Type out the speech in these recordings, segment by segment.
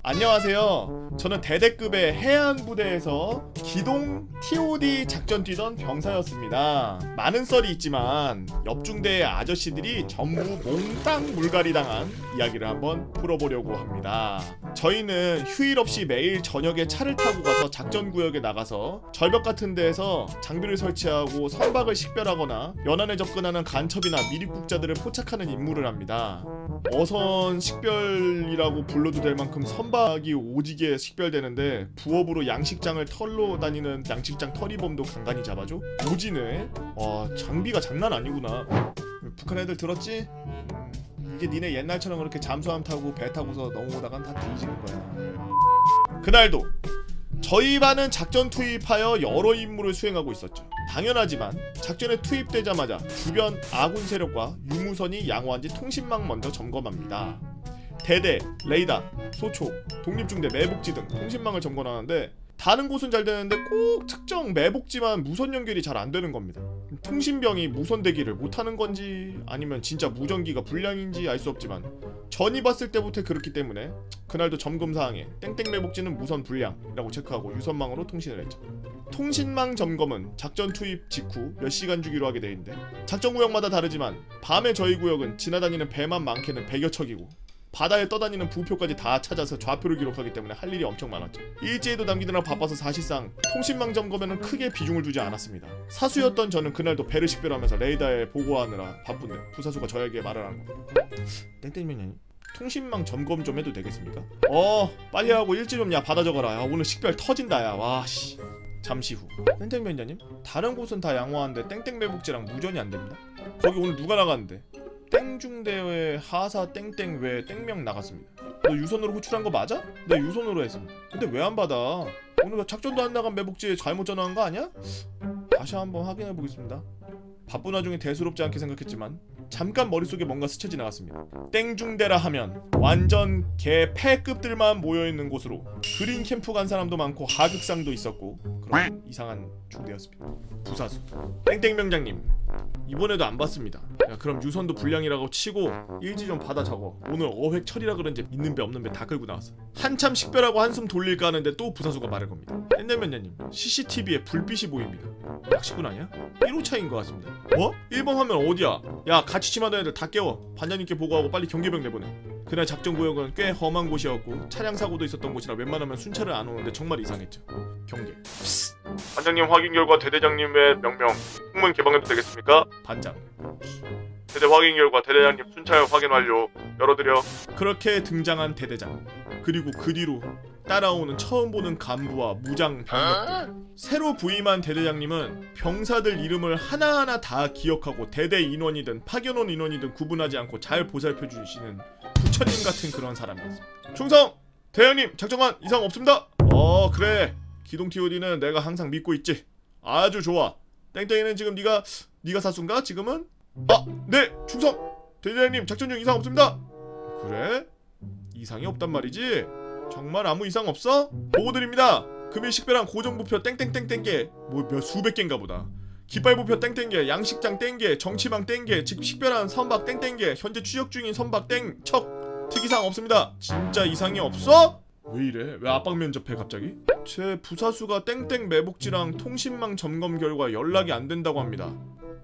안녕하세요. 저는 대대급의 해양부대에서 기동 TOD 작전 뛰던 병사였습니다. 많은 썰이 있지만 옆중대의 아저씨들이 전부 몽땅 물갈이 당한 이야기를 한번 풀어보려고 합니다. 저희는 휴일 없이 매일 저녁에 차를 타고 가서 작전구역에 나가서 절벽 같은 데에서 장비를 설치하고 선박을 식별하거나 연안에 접근하는 간첩이나 미립국자들을 포착하는 임무를 합니다. 어선 식별이라고 불러도 될 만큼 선박이 오지게 식별되는데 부업으로 양식장을 털로 다니는 양식장 털이범도 간간히 잡아줘? 오지네? 와, 장비가 장난 아니구나. 북한 애들 들었지? 이게 니네 옛날처럼 그렇게 잠수함 타고 배 타고서 넘어오다간 다 뒤지는 거야. 그날도 저희 반은 작전 투입하여 여러 임무를 수행하고 있었죠. 당연하지만 작전에 투입되자마자 주변 아군 세력과 유무선이 양호한지 통신망 먼저 점검합니다. 대대, 레이더, 소초, 독립중대, 매복지 등 통신망을 점검하는데 다른 곳은 잘 되는데 꼭 특정 매복지만 무선 연결이 잘 안 되는 겁니다. 통신병이 무선 대기를 못하는 건지 아니면 진짜 무전기가 불량인지 알 수 없지만 전이 봤을 때부터 그렇기 때문에 그날도 점검사항에 땡땡 매복지는 무선 불량이라고 체크하고 유선망으로 통신을 했죠. 통신망 점검은 작전 투입 직후 몇 시간 주기로 하게 돼 있는데 작전 구역마다 다르지만 밤에 저희 구역은 지나다니는 배만 많게는 100여 척이고 바다에 떠다니는 부표까지 다 찾아서 좌표를 기록하기 때문에 할 일이 엄청 많았죠. 일제에도 남기느라 바빠서 사실상 통신망 점검에는 크게 비중을 두지 않았습니다. 사수였던 저는 그날도 배를 식별하면서 레이더에 보고하느라 바쁜데 부사수가 저에게 말을 한 겁니다. 땡땡맨님 통신망 점검 좀 해도 되겠습니까? 빨리 하고 일지 좀 야 받아 적어라. 야, 오늘 식별 터진다 야. 와 씨. 잠시 후 땡땡맨님 다른 곳은 다 양호한데 땡땡매복지랑 무전이 안 됩니다. 거기 오늘 누가 나갔는데? 땡중대회 하사 땡땡 외 땡명 나갔습니다. 너 유선으로 호출한 거 맞아? 네 유선으로 했습니다. 근데 왜 안 받아? 오늘 작전도 안 나간 매복지에 잘못 전화한 거 아니야? 다시 한번 확인해 보겠습니다. 바쁜 와중에 대수롭지 않게 생각했지만 잠깐 머릿속에 뭔가 스쳐 지나갔습니다. 땡중대라 하면 완전 개 패급들만 모여있는 곳으로 그린 캠프 간 사람도 많고 하극상도 있었고 그런 이상한 중대였습니다. 부사수 땡땡명장님 이번에도 안 받습니다. 야 그럼 유선도 불량이라고 치고 일지 좀 받아 적어. 오늘 어획 처리라 그런지 있는 배 없는 배 다 끌고 나왔어. 한참 식별하고 한숨 돌릴까 하는데 또 부사수가 말을 겁니다. 땡땡명장님 CCTV에 불빛이 보입니다. 낚시꾼 아니야? 1호차인 것 같습니다. 뭐? 1번 화면 어디야? 야 같이 침하던 애들 다 깨워. 반장님께 보고하고 빨리 경계병 내보내. 그날 작전구역은 꽤 험한 곳이었고 차량 사고도 있었던 곳이라 웬만하면 순찰을 안 오는데 정말 이상했죠. 경계. 반장님 확인 결과 대대장님의 명령 후문 개방해도 되겠습니까? 반장. 대대 확인 결과 대대장님 순찰 확인 완료. 열어드려. 그렇게 등장한 대대장. 그리고 그 뒤로 따라오는 처음 보는 간부와 무장 병력들. 새로 부임한 대대장님은 병사들 이름을 하나하나 다 기억하고 대대 인원이든 파견원 인원이든 구분하지 않고 잘 보살펴 주시는 부처님 같은 그런 사람이었습니다. 충성! 대장님 작정한 이상 없습니다. 그래. 기동 TOD는 내가 항상 믿고 있지. 아주 좋아. 땡땡이는 지금 네가 사수인가 지금은? 네 충성! 대대장님 작전 중 이상 없습니다. 그래? 이상이 없단 말이지? 정말 아무 이상 없어? 보고 드립니다. 금일 식별한 고정부표 땡땡땡땡개 몇 수백 개인가 보다. 깃발부표 땡땡개, 양식장 땡개, 정치망 땡개, 즉 식별한 선박 땡땡개, 현재 추적 중인 선박 땡척. 특이사항 없습니다. 진짜 이상이 없어? 왜 이래? 왜 압박 면접해 갑자기? 제 부사수가 땡땡 매복지랑 통신망 점검 결과 연락이 안 된다고 합니다.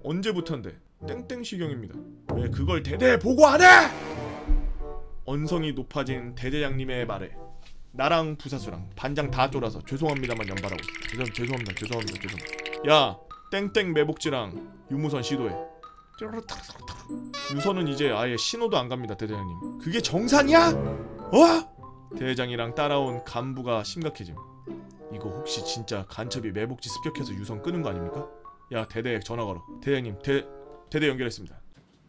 언제부턴데? 땡땡 시경입니다. 왜 그걸 대대에 보고 안 해? 언성이 높아진 대대장님의 말에 나랑 부사수랑 반장 다 쫄아서 죄송합니다만 연발하고 있어. 죄송합니다. 야 땡땡 매복지랑 유무선 시도해. 유선은 이제 아예 신호도 안 갑니다. 대대장님 그게 정상이야? 대대장이랑 따라온 간부가 심각해짐. 이거 혹시 진짜 간첩이 매복지 습격해서 유선 끄는 거 아닙니까? 야 대대에 전화 걸어. 대장님 대대 연결했습니다.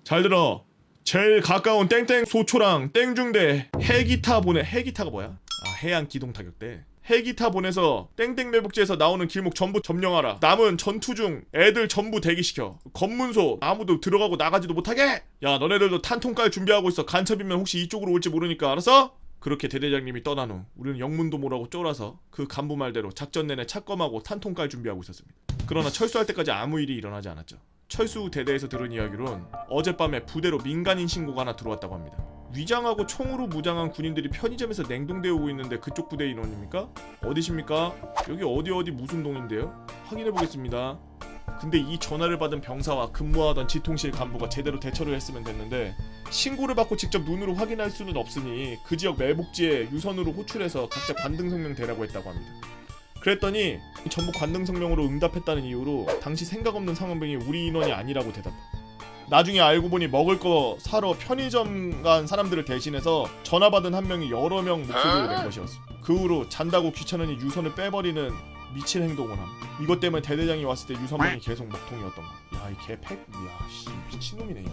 잘 들어. 제일 가까운 땡땡 소초랑 땡중대 해기타 보내. 해기타가 뭐야? 해양 기동 타격대. 해기타 보내서 땡땡 매복지에서 나오는 길목 전부 점령하라. 남은 전투 중 애들 전부 대기시켜. 검문소 아무도 들어가고 나가지도 못하게. 야 너네들도 탄통 깔 준비하고 있어. 간첩이면 혹시 이쪽으로 올지 모르니까 알았어? 그렇게 대대장님이 떠난 후 우리는 영문도 모르고 쫄아서 그 간부 말대로 작전 내내 착검하고 탄통 깔 준비하고 있었습니다. 그러나 철수할 때까지 아무 일이 일어나지 않았죠. 철수 대대에서 들은 이야기론 어젯밤에 부대로 민간인 신고가 하나 들어왔다고 합니다. 위장하고 총으로 무장한 군인들이 편의점에서 냉동되어 오고 있는데 그쪽 부대 인원입니까? 어디십니까? 여기 어디 무슨 동인데요? 확인해보겠습니다. 근데 이 전화를 받은 병사와 근무하던 지통실 간부가 제대로 대처를 했으면 됐는데 신고를 받고 직접 눈으로 확인할 수는 없으니 그 지역 매복지에 유선으로 호출해서 각자 관등 성명 대라고 했다고 합니다. 그랬더니 전부 관등 성명으로 응답했다는 이유로 당시 생각 없는 상황병이 우리 인원이 아니라고 대답. 나중에 알고 보니 먹을 거 사러 편의점 간 사람들을 대신해서 전화 받은 한 명이 여러 명 목소리를 낸 것이었어. 그 후로 잔다고 귀찮으니 유선을 빼버리는 미친 행동을 함. 이것 때문에 대대장이 왔을 때 유선망이 계속 먹통이었던 거. 야, 이 개팩? 야, 씨, 미친놈이네 이거.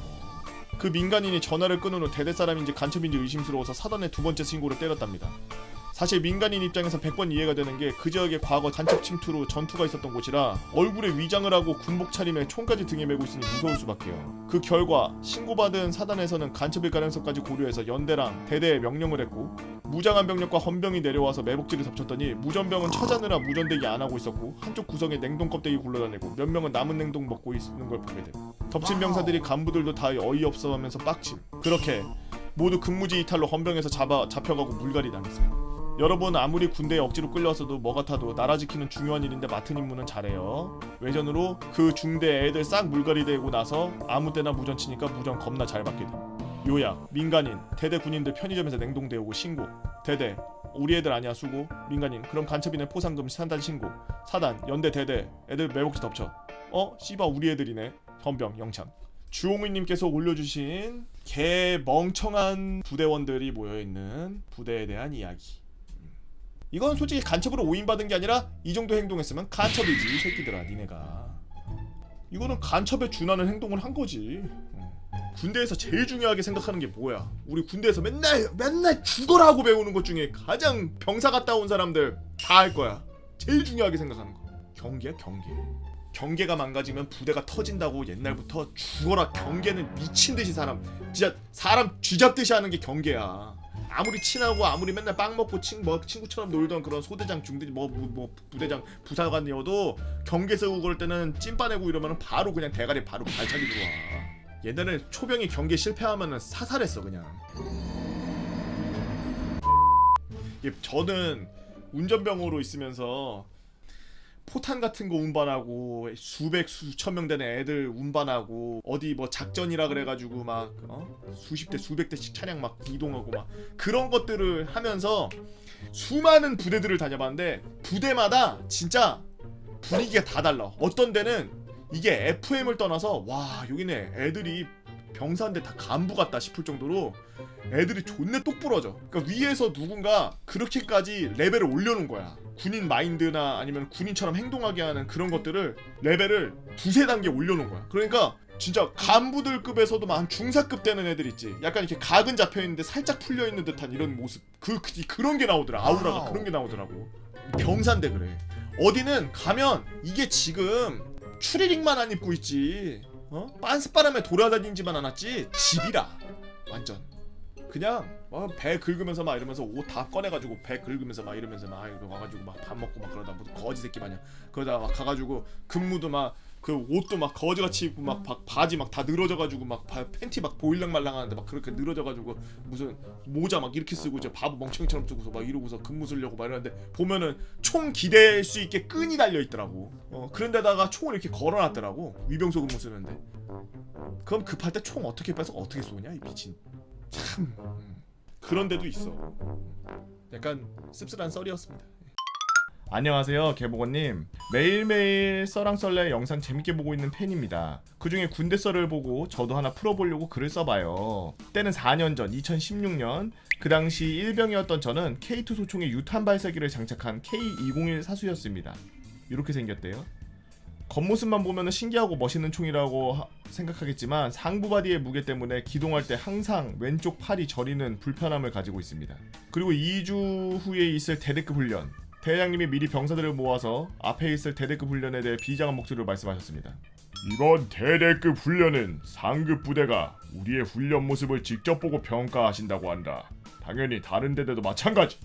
그 민간인이 전화를 끊은 후 대대 사람인지 간첩인지 의심스러워서 사단에 두 번째 신고를 때렸답니다. 사실 민간인 입장에서 100번 이해가 되는 게 그 지역에 과거 간첩 침투로 전투가 있었던 곳이라 얼굴에 위장을 하고 군복 차림에 총까지 등에 메고 있으니 무서울 수밖에요. 그 결과 신고받은 사단에서는 간첩일 가능성까지 고려해서 연대랑 대대에 명령을 했고 무장한 병력과 헌병이 내려와서 매복지를 덮쳤더니 무전병은 처자느라 무전대기 안 하고 있었고 한쪽 구석에 냉동 껍데기 굴러다니고 몇 명은 남은 냉동 먹고 있는 걸 보게 되고 덮친 병사들이 간부들도 다 어이없어 하면서 빡침. 그렇게 모두 근무지 이탈로 헌병에서 잡혀가고 물갈이 당했어요. 여러분 아무리 군대에 억지로 끌려왔어도 뭐 같아도 나라 지키는 중요한 일인데 맡은 임무는 잘해요. 외전으로 그 중대 애들 싹 물갈이 되고 나서 아무 때나 무전 치니까 무전 겁나 잘 받게 돼. 요약 민간인 대대 군인들 편의점에서 냉동되어 오고 신고. 대대 우리 애들 아니야 수고. 민간인 그럼 간첩이네 포상금 산단 신고. 사단 연대 대대 애들 매복지 덮쳐. 씨바 우리 애들이네. 헌병 영창. 주홍이님께서 올려주신 개 멍청한 부대원들이 모여있는 부대에 대한 이야기. 이건 솔직히 간첩으로 오인받은 게 아니라 이 정도 행동했으면 간첩이지 이 새끼들아 니네가. 이거는 간첩에 준하는 행동을 한 거지. 군대에서 제일 중요하게 생각하는 게 뭐야? 우리 군대에서 맨날 죽어라고 배우는 것 중에 가장 병사 갔다 온 사람들 다 할 거야. 제일 중요하게 생각하는 거 경계야 경계. 경계가 망가지면 부대가 터진다고 옛날부터 죽어라. 경계는 미친듯이 진짜 사람 쥐잡듯이 하는 게 경계야. 아무리 친하고 아무리 맨날 빵 먹고 친구처럼 놀던 그런 소대장 중대장 부대장 부사관이어도 경계 세우고 그럴 때는 찐빠내고 이러면 바로 그냥 대가리 바로 발차기 들어와. 옛날에 초병이 경계 실패하면은 사살했어 그냥. 저는 운전병으로 있으면서 포탄 같은 거 운반하고 수천 명 되는 애들 운반하고 어디 뭐 작전이라 그래가지고 막 수십 대 수백 대씩 차량 막 이동하고 막 그런 것들을 하면서 수많은 부대들을 다녀봤는데 부대마다 진짜 분위기가 다 달라. 어떤 데는 이게 FM을 떠나서 와 여기네 애들이 병사인데 다 간부 같다 싶을 정도로 애들이 존내 똑부러져. 그러니까 위에서 누군가 그렇게까지 레벨을 올려놓은 거야. 군인 마인드나 아니면 군인처럼 행동하게 하는 그런 것들을 레벨을 두세 단계 올려놓은 거야. 그러니까 진짜 간부들급에서도 막 한 중사급 되는 애들 있지. 약간 이렇게 각은 잡혀있는데 살짝 풀려있는 듯한 이런 모습. 그런 게 나오더라. 아우라가 그런 게 나오더라고. 병사인데 그래. 어디는 가면 이게 지금 추리닝만 안 입고 있지. 빤스바람에 돌아다니지만 않았지. 집이라 완전 그냥 배 긁으면서 막 이러면서 옷 다 꺼내가지고 배 긁으면서 막 이러면서 막 와가지고 막 밥 먹고 막 그러다 무슨 거지 새끼 마냥 그러다 막 가가지고 근무도 막 그 옷도 막 거지같이 입고 막 바지 막 다 늘어져가지고 막 팬티 막 보일랑말랑하는데 막 그렇게 늘어져가지고 무슨 모자 막 이렇게 쓰고 이제 바보 멍청이처럼 쓰고서 막 이러고서 근무 쓰려고 막 이러는데 보면은 총 기댈 수 있게 끈이 달려 있더라고. 그런데다가 총을 이렇게 걸어놨더라고. 위병소 근무 쓰는데. 그럼 급할 때 총 어떻게 빼서 어떻게 쏘냐 이 미친. 참 그런 데도 있어. 약간 씁쓸한 썰이었습니다. 안녕하세요 개보건님. 매일매일 썰랑썰레 영상 재밌게 보고 있는 팬입니다. 그중에 군대 썰을 보고 저도 하나 풀어보려고 글을 써봐요. 때는 4년 전 2016년 그 당시 일병이었던 저는 K2 소총에 유탄 발사기를 장착한 K201 사수였습니다. 이렇게 생겼대요. 겉모습만 보면 신기하고 멋있는 총이라고 생각하겠지만 상부바디의 무게 때문에 기동할 때 항상 왼쪽 팔이 저리는 불편함을 가지고 있습니다. 그리고 2주 후에 있을 대대급 훈련, 대장님이 미리 병사들을 모아서 앞에 있을 대대급 훈련에 대해 비장한 목소리로 말씀하셨습니다. 이번 대대급 훈련은 상급 부대가 우리의 훈련 모습을 직접 보고 평가하신다고 한다. 당연히 다른 대대도 마찬가지.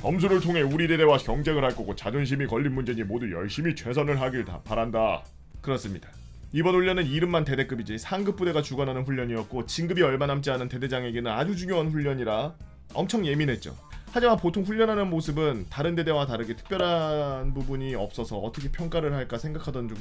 점수를 통해 우리 대대와 경쟁을 할 거고 자존심이 걸린 문제니 모두 열심히 최선을 하길 바란다. 그렇습니다. 이번 훈련은 이름만 대대급이지 상급 부대가 주관하는 훈련이었고 진급이 얼마 남지 않은 대대장에게는 아주 중요한 훈련이라 엄청 예민했죠. 하지만 보통 훈련하는 모습은 다른 대대와 다르게 특별한 부분이 없어서 어떻게 평가를 할까 생각하던 중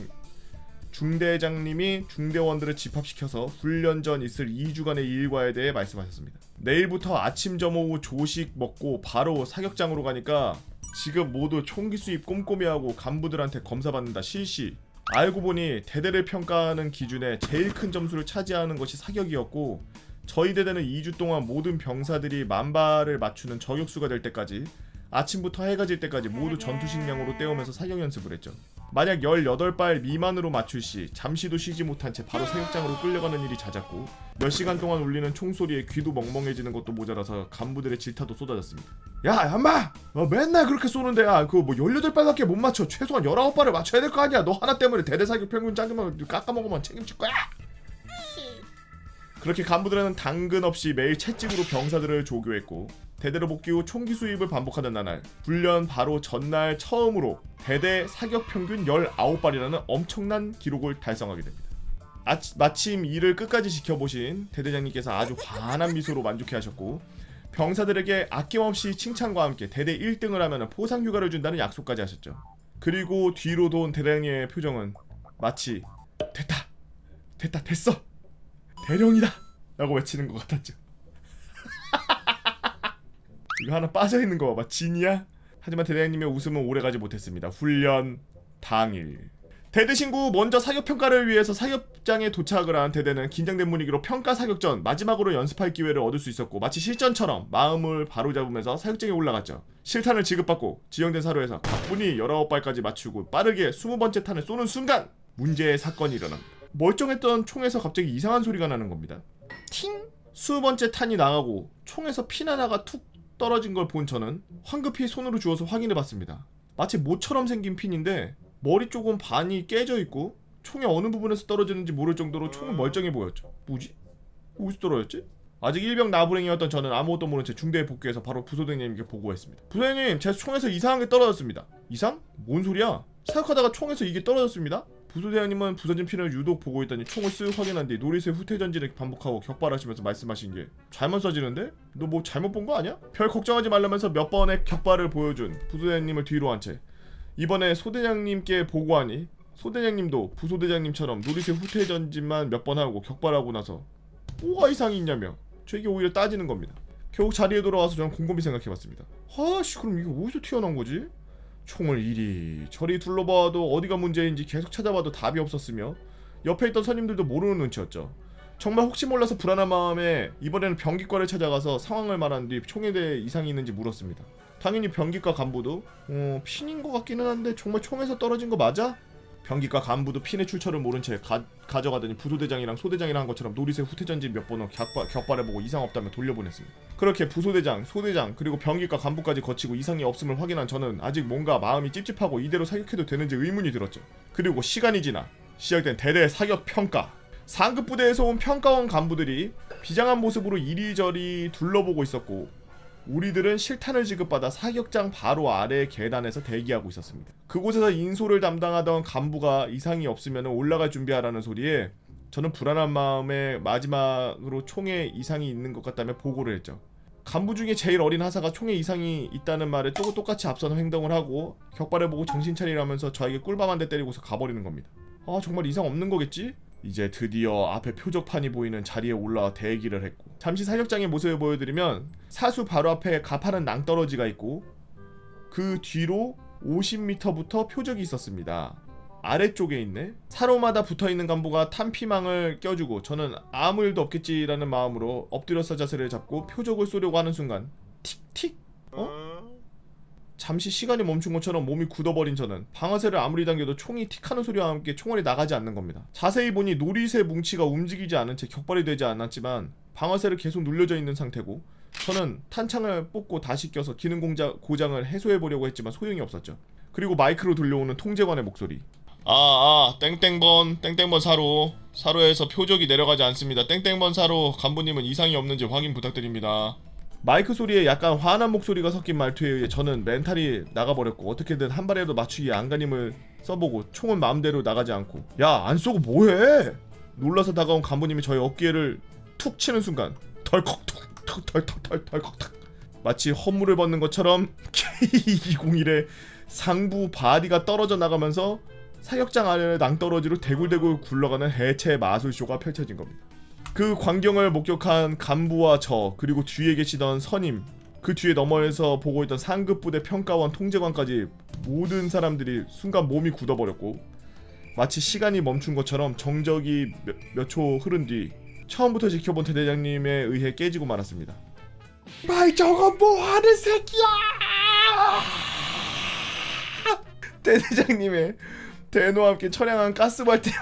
중대장님이 중대원들을 집합시켜서 훈련 전 있을 2주간의 일과에 대해 말씀하셨습니다. 내일부터 아침 점오후 조식 먹고 바로 사격장으로 가니까 지금 모두 총기 수입 꼼꼼히 하고 간부들한테 검사받는다 실시. 알고 보니 대대를 평가하는 기준에 제일 큰 점수를 차지하는 것이 사격이었고 저희 대대는 2주 동안 모든 병사들이 만발을 맞추는 저격수가 될 때까지 아침부터 해가 질 때까지 모두 전투식량으로 때우면서 사격 연습을 했죠. 만약 18발 미만으로 맞출 시 잠시도 쉬지 못한 채 바로 사격장으로 끌려가는 일이 잦았고 몇 시간 동안 울리는 총소리에 귀도 멍멍해지는 것도 모자라서 간부들의 질타도 쏟아졌습니다. 야 얌마! 맨날 그렇게 쏘는데 그거 뭐 18발밖에 못 맞춰. 최소한 19발을 맞춰야 될 거 아니야. 너 하나 때문에 대대 사격 평균 작으면 깎아먹으면 책임질 거야. 그렇게 간부들은 당근 없이 매일 채찍으로 병사들을 조교했고 대대로 복귀 후 총기 수입을 반복하던 나날 훈련 바로 전날 처음으로 대대 사격 평균 19발이라는 엄청난 기록을 달성하게 됩니다. 마침 이를 끝까지 지켜보신 대대장님께서 아주 환한 미소로 만족해하셨고 병사들에게 아낌없이 칭찬과 함께 대대 1등을 하면 포상휴가를 준다는 약속까지 하셨죠. 그리고 뒤로 돈 대대장님의 표정은 마치 됐어 대령이다 라고 외치는 것 같았죠. 이거 하나 빠져있는 거 봐봐. 진이야? 하지만 대대장님의 웃음은 오래가지 못했습니다. 훈련 당일 대대 신구 먼저 사격평가를 위해서 사격장에 도착을 한 대대는 긴장된 분위기로 평가 사격 전 마지막으로 연습할 기회를 얻을 수 있었고 마치 실전처럼 마음을 바로잡으면서 사격장에 올라갔죠. 실탄을 지급받고 지정된 사로에서 가뿐히 19발까지 맞추고 빠르게 20번째 탄을 쏘는 순간 문제의 사건이 일어납니다. 멀쩡했던 총에서 갑자기 이상한 소리가 나는 겁니다. 팅! 20번째 탄이 나가고 총에서 핀 하나가 툭 떨어진 걸 본 저는 황급히 손으로 주워서 확인해봤습니다. 마치 모처럼 생긴 핀인데 머리 쪽은 반이 깨져 있고 총의 어느 부분에서 떨어지는지 모를 정도로 총은 멀쩡해 보였죠. 뭐지? 어디서 떨어졌지? 아직 일병 나부랭이였던 저는 아무것도 모른 채 중대에 복귀해서 바로 부소대장님께 보고했습니다. 부소대장님, 제 총에서 이상한 게 떨어졌습니다. 이상? 뭔 소리야? 사격하다가 총에서 이게 떨어졌습니다. 부소대장님은 부서진 핀을 유독 보고 있더니 총을 쓱 확인한 뒤 노리스의 후퇴 전진을 반복하고 격발하시면서 말씀하신 게 잘못 쏴지는데? 너 뭐 잘못 본 거 아니야? 별 걱정하지 말라면서 몇 번의 격발을 보여준 부소대장님을 뒤로 한 채 이번에 소대장님께 보고하니 소대장님도 부소대장님처럼 노리스의 후퇴 전진만 몇 번 하고 격발하고 나서 뭐가 이상이 있냐며 저에게 오히려 따지는 겁니다. 결국 자리에 돌아와서 저는 곰곰이 생각해봤습니다. 아씨, 그럼 이게 어디서 튀어나온 거지? 총을 이리 저리 둘러봐도 어디가 문제인지 계속 찾아봐도 답이 없었으며 옆에 있던 선임들도 모르는 눈치였죠. 정말 혹시 몰라서 불안한 마음에 이번에는 병기과를 찾아가서 상황을 말한 뒤 총에 대해 이상이 있는지 물었습니다. 당연히 병기과 간부도 핀인 것 같기는 한데 정말 총에서 떨어진 거 맞아? 병기과 간부도 핀의 출처를 모른 채 가져가더니 부소대장이랑 소대장이랑 한 것처럼 노리스의 후퇴전진 몇 번을 격발해보고 이상 없다며 돌려보냈습니다. 그렇게 부소대장, 소대장 그리고 병기과 간부까지 거치고 이상이 없음을 확인한 저는 아직 뭔가 마음이 찝찝하고 이대로 사격해도 되는지 의문이 들었죠. 그리고 시간이 지나 시작된 대대 사격 평가. 상급 부대에서 온 평가원 간부들이 비장한 모습으로 이리저리 둘러보고 있었고 우리들은 실탄을 지급받아 사격장 바로 아래 계단에서 대기하고 있었습니다. 그곳에서 인솔을 담당하던 간부가 이상이 없으면 올라갈 준비하라는 소리에 저는 불안한 마음에 마지막으로 총에 이상이 있는 것 같다며 보고를 했죠. 간부 중에 제일 어린 하사가 총에 이상이 있다는 말에 똑같이 앞서는 행동을 하고 격발해보고 정신 차리라면서 저에게 꿀밤 한 대 때리고서 가버리는 겁니다. 아, 정말 이상 없는 거겠지? 이제 드디어 앞에 표적판이 보이는 자리에 올라와 대기를 했고 잠시 사격장의 모습을 보여드리면 사수 바로 앞에 가파른 낭떠러지가 있고 그 뒤로 50m부터 표적이 있었습니다. 아래쪽에 있네. 사로마다 붙어있는 간부가 탄피망을 껴주고 저는 아무 일도 없겠지라는 마음으로 엎드려서 자세를 잡고 표적을 쏘려고 하는 순간 틱틱? 잠시 시간이 멈춘 것처럼 몸이 굳어버린 저는 방아쇠를 아무리 당겨도 총이 틱하는 소리와 함께 총알이 나가지 않는 겁니다. 자세히 보니 노릿의 뭉치가 움직이지 않은 채 격발이 되지 않았지만 방아쇠를 계속 눌려져 있는 상태고 저는 탄창을 뽑고 다시 껴서 기능 고장을 해소해보려고 했지만 소용이 없었죠. 그리고 마이크로 들려오는 통제관의 목소리. 땡땡번 사로에서 표적이 내려가지 않습니다. 땡땡번 사로 간부님은 이상이 없는지 확인 부탁드립니다. 마이크 소리에 약간 화난 목소리가 섞인 말투에 의해 저는 멘탈이 나가버렸고 어떻게든 한 발에도 맞추기 안간힘을 써보고 총은 마음대로 나가지 않고 야 안 쏘고 뭐해? 놀라서 다가온 간부님이 저의 어깨를 툭 치는 순간 덜컥 덜컥 마치 허물을 벗는 것처럼 K201의 상부 바디가 떨어져 나가면서 사격장 아래를 낭떠러지로 대굴대굴 굴러가는 해체 마술쇼가 펼쳐진 겁니다. 그 광경을 목격한 간부와 저 그리고 뒤에 계시던 선임 그 뒤에 너머에서 보고 있던 상급 부대 평가원 통제관까지 모든 사람들이 순간 몸이 굳어버렸고 마치 시간이 멈춘 것처럼 정적이 몇 초 흐른 뒤 처음부터 지켜본 대대장님에 의해 깨지고 말았습니다. 마이 저건 뭐하는 새끼야! 대대장님의 대노와 함께 처량한 가스발대와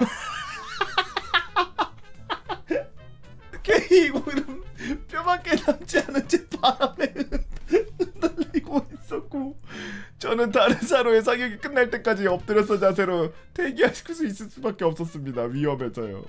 K201은 뼈밖에 남지 않은 채 바람에 흩날리고 있었고 저는 다른 사로의 사격이 끝날 때까지 엎드려서 자세로 대기할 수 있을 수밖에 없었습니다. 위험해서요.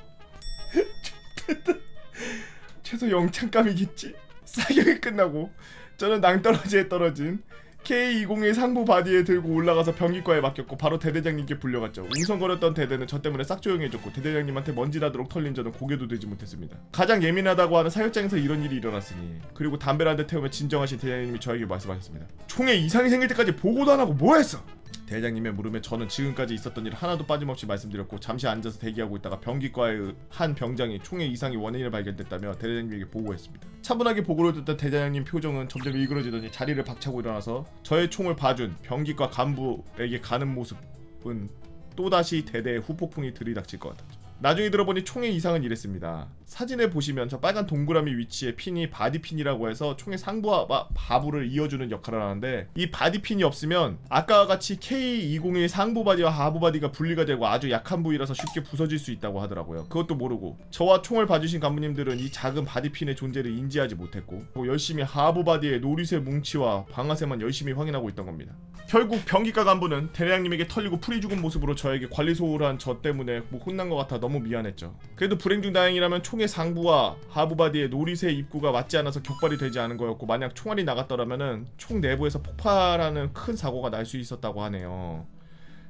최소 영창감이겠지? 사격이 끝나고 저는 낭떠러지에 떨어진 K201 상부 바디에 들고 올라가서 병기과에 맡겼고 바로 대대장님께 불려갔죠. 웅성거렸던 대대는 저 때문에 싹 조용해졌고 대대장님한테 먼지나도록 털린 저는 고개도 들지 못했습니다. 가장 예민하다고 하는 사격장에서 이런 일이 일어났으니 그리고 담배를 한 대 태우며 진정하신 대대장님이 저에게 말씀하셨습니다. 총에 이상이 생길 때까지 보고도 안 하고 뭐 했어? 대장님의 물음에 저는 지금까지 있었던 일 하나도 빠짐없이 말씀드렸고 잠시 앉아서 대기하고 있다가 병기과의 한 병장이 총의 이상이 원인을 발견됐다며 대장님에게 보고했습니다. 차분하게 보고를 듣던 대장님 표정은 점점 일그러지더니 자리를 박차고 일어나서 저의 총을 봐준 병기과 간부에게 가는 모습은 또다시 대대의 후폭풍이 들이닥칠 것 같았죠. 나중에 들어보니 총의 이상은 이랬습니다. 사진에 보시면 저 빨간 동그라미 위치에 핀이 바디핀이라고 해서 총의 상부와 하부를 이어주는 역할을 하는데 이 바디핀이 없으면 아까와 같이 K201 상부 바디와 하부 바디가 분리가 되고 아주 약한 부위라서 쉽게 부서질 수 있다고 하더라고요. 그것도 모르고 저와 총을 봐주신 간부님들은 이 작은 바디핀의 존재를 인지하지 못했고 열심히 하부 바디의 노리쇠 뭉치와 방아쇠만 열심히 확인하고 있던 겁니다. 결국 병기과 간부는 대장님에게 털리고 풀이 죽은 모습으로 저에게 관리 소홀한 저 때문에 혼난 것 같아 너무 미안했죠. 그래도 불행 중 다행이라면 총의 상부와 하부 바디의 노리쇠 입구가 맞지 않아서 격발이 되지 않은 거였고 만약 총알이 나갔더라면은 총 내부에서 폭발하는 큰 사고가 날 수 있었다고 하네요.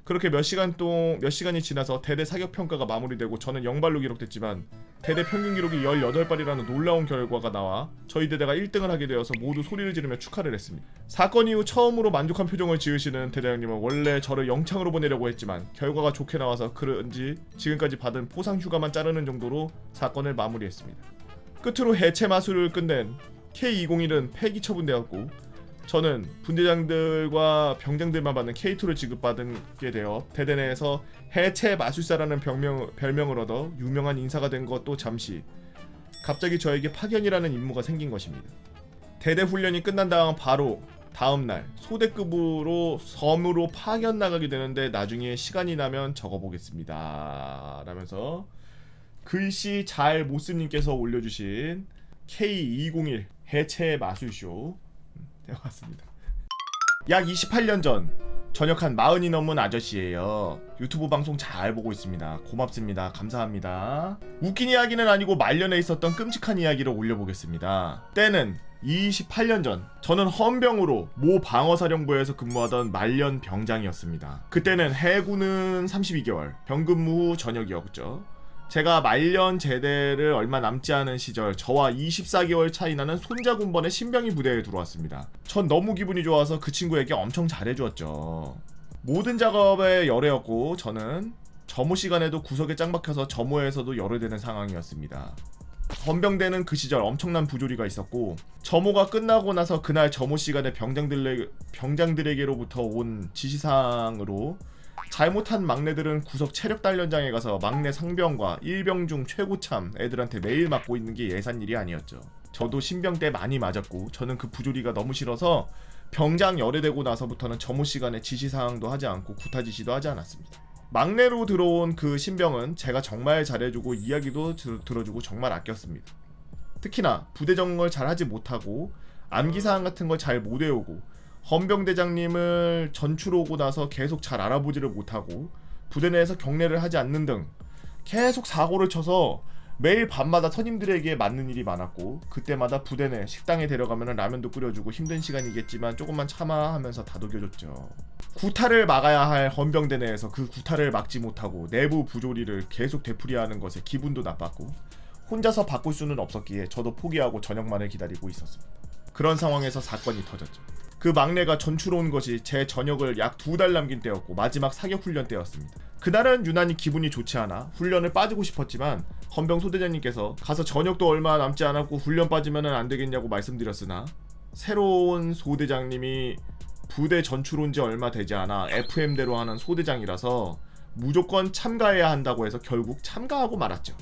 그렇게 몇 시간이 지나서 대대 사격 평가가 마무리되고 저는 0발로 기록됐지만 대대 평균 기록이 18발이라는 놀라운 결과가 나와 저희 대대가 1등을 하게 되어서 모두 소리를 지르며 축하를 했습니다. 사건 이후 처음으로 만족한 표정을 지으시는 대대장님은 원래 저를 영창으로 보내려고 했지만 결과가 좋게 나와서 그런지 지금까지 받은 포상 휴가만 자르는 정도로 사건을 마무리했습니다. 끝으로 해체 마술을 끝낸 K201은 폐기 처분되었고 저는 분대장들과 병장들만 받는 K2를 지급받게 되어 대대 내에서 해체 마술사라는 별명을 얻어 유명한 인사가 된 것도 잠시 갑자기 저에게 파견이라는 임무가 생긴 것입니다. 대대 훈련이 끝난 다음 바로 다음날 소대급으로 섬으로 파견 나가게 되는데 나중에 시간이 나면 적어보겠습니다 라면서 글씨 잘 못쓰님께서 올려주신 K201 해체 마술쇼 되어갔습니다. 약 28년 전 전역한 40이 넘은 아저씨예요. 유튜브 방송 잘 보고 있습니다. 고맙습니다. 감사합니다. 웃긴 이야기는 아니고 말년에 있었던 끔찍한 이야기를 올려보겠습니다. 때는 28년 전 저는 헌병으로 모 방어사령부에서 근무하던 말년 병장이었습니다. 그때는 해군은 32개월 병근무 후 전역이었죠. 제가 말년 제대를 얼마 남지 않은 시절 저와 24개월 차이 나는 손자군번의 신병이 부대에 들어왔습니다. 전 너무 기분이 좋아서 그 친구에게 엄청 잘해주었죠. 모든 작업에 열애였고 저는 점호 시간에도 구석에 짱 박혀서 점호에서도 열애되는 상황이었습니다. 헌병대는 그 시절 엄청난 부조리가 있었고 점호가 끝나고 나서 그날 점호 시간에 병장들에게로부터 온 지시사항으로 잘못한 막내들은 구석 체력 단련장에 가서 막내 상병과 일병 중 최고참 애들한테 매일 맞고 있는 게 예산일이 아니었죠. 저도 신병 때 많이 맞았고 저는 그 부조리가 너무 싫어서 병장 열애되고 나서부터는 점호 시간에 지시사항도 하지 않고 구타 지시도 하지 않았습니다. 막내로 들어온 그 신병은 제가 정말 잘해주고 이야기도 들어주고 정말 아꼈습니다. 특히나 부대정을 잘 하지 못하고 암기사항 같은 걸 잘 못 외우고 헌병대장님을 전출 오고 나서 계속 잘 알아보지를 못하고 부대 내에서 경례를 하지 않는 등 계속 사고를 쳐서 매일 밤마다 선임들에게 맞는 일이 많았고 그때마다 부대 내 식당에 데려가면 라면도 끓여주고 힘든 시간이겠지만 조금만 참아 하면서 다독여줬죠. 구타를 막아야 할 헌병대 내에서 그 구타를 막지 못하고 내부 부조리를 계속 되풀이하는 것에 기분도 나빴고 혼자서 바꿀 수는 없었기에 저도 포기하고 저녁만을 기다리고 있었습니다. 그런 상황에서 사건이 터졌죠. 그 막내가 전출 온 것이 제 저녁을 약 2달 남긴 때였고 마지막 사격 훈련 때였습니다. 그날은 유난히 기분이 좋지 않아 훈련을 빠지고 싶었지만 헌병 소대장님께서 가서 저녁도 얼마 남지 않았고 훈련 빠지면 안 되겠냐고 말씀드렸으나 새로운 소대장님이 부대 전출 온 지 얼마 되지 않아 FM대로 하는 소대장이라서 무조건 참가해야 한다고 해서 결국 참가하고 말았죠.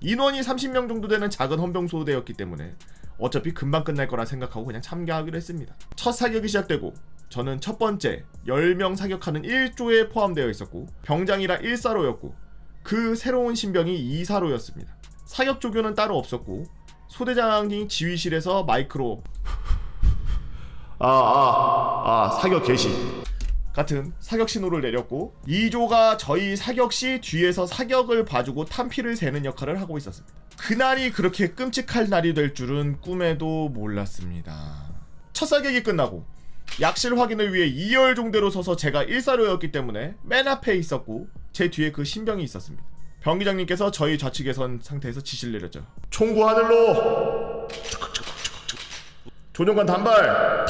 인원이 30명 정도 되는 작은 헌병 소대였기 때문에 어차피 금방 끝날 거라 생각하고 그냥 참가하기로 했습니다. 첫 사격이 시작되고 저는 첫 번째 10명 사격하는 1조에 포함되어 있었고 병장이라 1사로였고 그 새로운 신병이 2사로였습니다. 사격 조교는 따로 없었고 소대장이 지휘실에서 마이크로 사격 개시 같은 사격 신호를 내렸고 2조가 저희 사격 시 뒤에서 사격을 봐주고 탄피를 세는 역할을 하고 있었습니다. 그날이 그렇게 끔찍할 날이 될 줄은 꿈에도 몰랐습니다. 첫 사격이 끝나고 약실 확인을 위해 2열 종대로 서서 제가 1사로였기 때문에 맨 앞에 있었고 제 뒤에 그 신병이 있었습니다. 병기장님께서 저희 좌측에 선 상태에서 지시를 내렸죠. 총구 하늘로 조종관 단발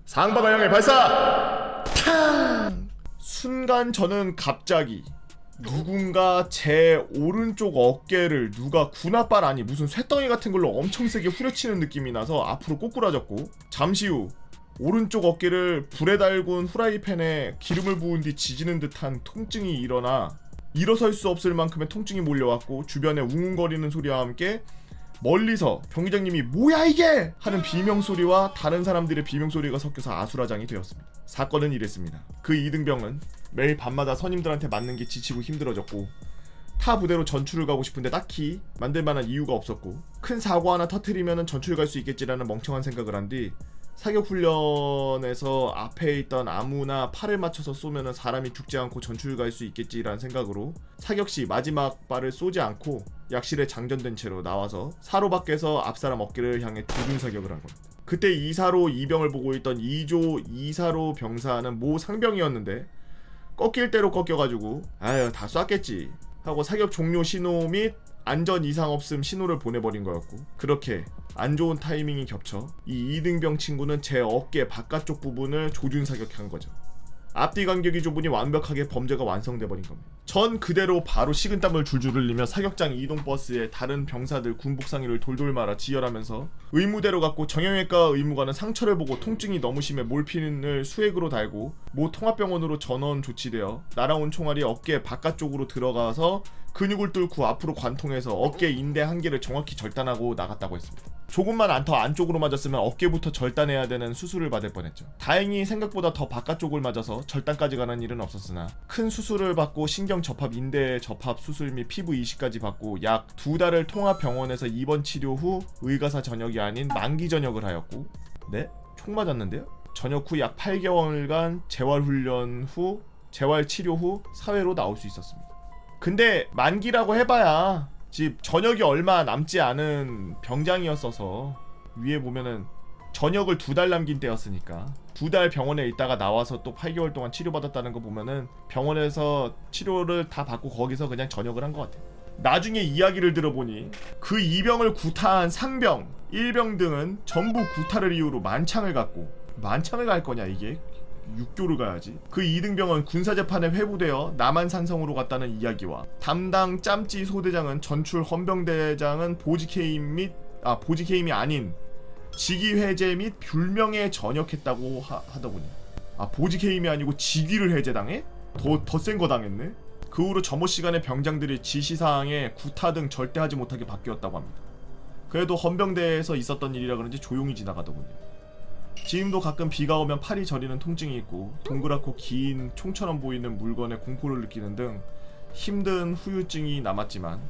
상방을 향해 발사! 탕! 순간 저는 갑자기 누군가 제 오른쪽 어깨를 누가 군홧발 아니 무슨 쇳덩이 같은 걸로 엄청 세게 후려치는 느낌이 나서 앞으로 꼬꾸라졌고 잠시 후 오른쪽 어깨를 불에 달군 후라이팬에 기름을 부은 뒤 지지는 듯한 통증이 일어나 일어설 수 없을 만큼의 통증이 몰려왔고 주변에 웅웅거리는 소리와 함께 멀리서 병기장님이 뭐야 이게! 하는 비명소리와 다른 사람들의 비명소리가 섞여서 아수라장이 되었습니다. 사건은 이랬습니다. 그 이등병은 매일 밤마다 선임들한테 맞는 게 지치고 힘들어졌고 타 부대로 전출을 가고 싶은데 딱히 만들만한 이유가 없었고 큰 사고 하나 터트리면 전출 갈 수 있겠지라는 멍청한 생각을 한 뒤 사격 훈련에서 앞에 있던 아무나 팔을 맞춰서 쏘면 사람이 죽지 않고 전출 갈 수 있겠지라는 생각으로 사격 시 마지막 발을 쏘지 않고 약실에 장전된 채로 나와서 사로 밖에서 앞사람 어깨를 향해 조준 사격을 한 겁니다. 그때 2사로 2병을 보고 있던 2조 2사로 병사는 모 상병이었는데 꺾일 대로 꺾여가지고 아유 다 쐈겠지 하고 사격 종료 신호 및 안전 이상 없음 신호를 보내버린 거였고 그렇게 안 좋은 타이밍이 겹쳐 이 2등병 친구는 제 어깨 바깥쪽 부분을 조준 사격한 거죠. 앞뒤 간격이 좁으니 완벽하게 범죄가 완성돼버린 겁니다. 전 그대로 바로 식은땀을 줄줄 흘리며 사격장 이동버스에 다른 병사들 군복상의를 돌돌 말아 지혈하면서 의무대로 갔고 정형외과 의무관은 상처를 보고 통증이 너무 심해 몰핀을 수액으로 달고 모 통합병원으로 전원 조치되어 날아온 총알이 어깨 바깥쪽으로 들어가서 근육을 뚫고 앞으로 관통해서 어깨 인대 한 개를 정확히 절단하고 나갔다고 했습니다. 조금만 더 안쪽으로 맞았으면 어깨부터 절단해야 되는 수술을 받을 뻔했죠. 다행히 생각보다 더 바깥쪽을 맞아서 절단까지 가는 일은 없었으나 큰 수술을 받고 신경 접합, 인대 접합 수술 및 피부 이식까지 받고 약 2달을 통합병원에서 입원 치료 후 의가사 전역이 아닌 만기 전역을 하였고 네? 총 맞았는데요? 전역 후 약 8개월간 재활훈련 후 재활 치료 후 사회로 나올 수 있었습니다. 근데 만기라고 해봐야 집 전역이 얼마 남지 않은 병장이었어서 위에 보면은 전역을 2달 남긴 때였으니까 2달 병원에 있다가 나와서 또 8개월 동안 치료받았다는 거 보면은 병원에서 치료를 다 받고 거기서 그냥 전역을 한 것 같아요. 나중에 이야기를 들어보니 그 2병을 구타한 상병, 1병 등은 전부 구타를 이유로 만창을 갔고 만창을 갈 거냐 이게? 육교를 가야지. 그 2등병은 군사재판에 회부되어 남한산성으로 갔다는 이야기와 담당 짬찌 소대장은 전출 헌병대장은 보직해임이 아닌 직위해제 및 불명예 전역했다고 하더군요. 보직해임이 아니고 직위를 해제당해? 더 센 거 당했네? 그 후로 점호 시간에 병장들이 지시사항에 구타 등 절대 하지 못하게 바뀌었다고 합니다. 그래도 헌병대에서 있었던 일이라 그런지 조용히 지나가더군요. 지금도 가끔 비가 오면 팔이 저리는 통증이 있고 동그랗고 긴 총처럼 보이는 물건에 공포를 느끼는 등 힘든 후유증이 남았지만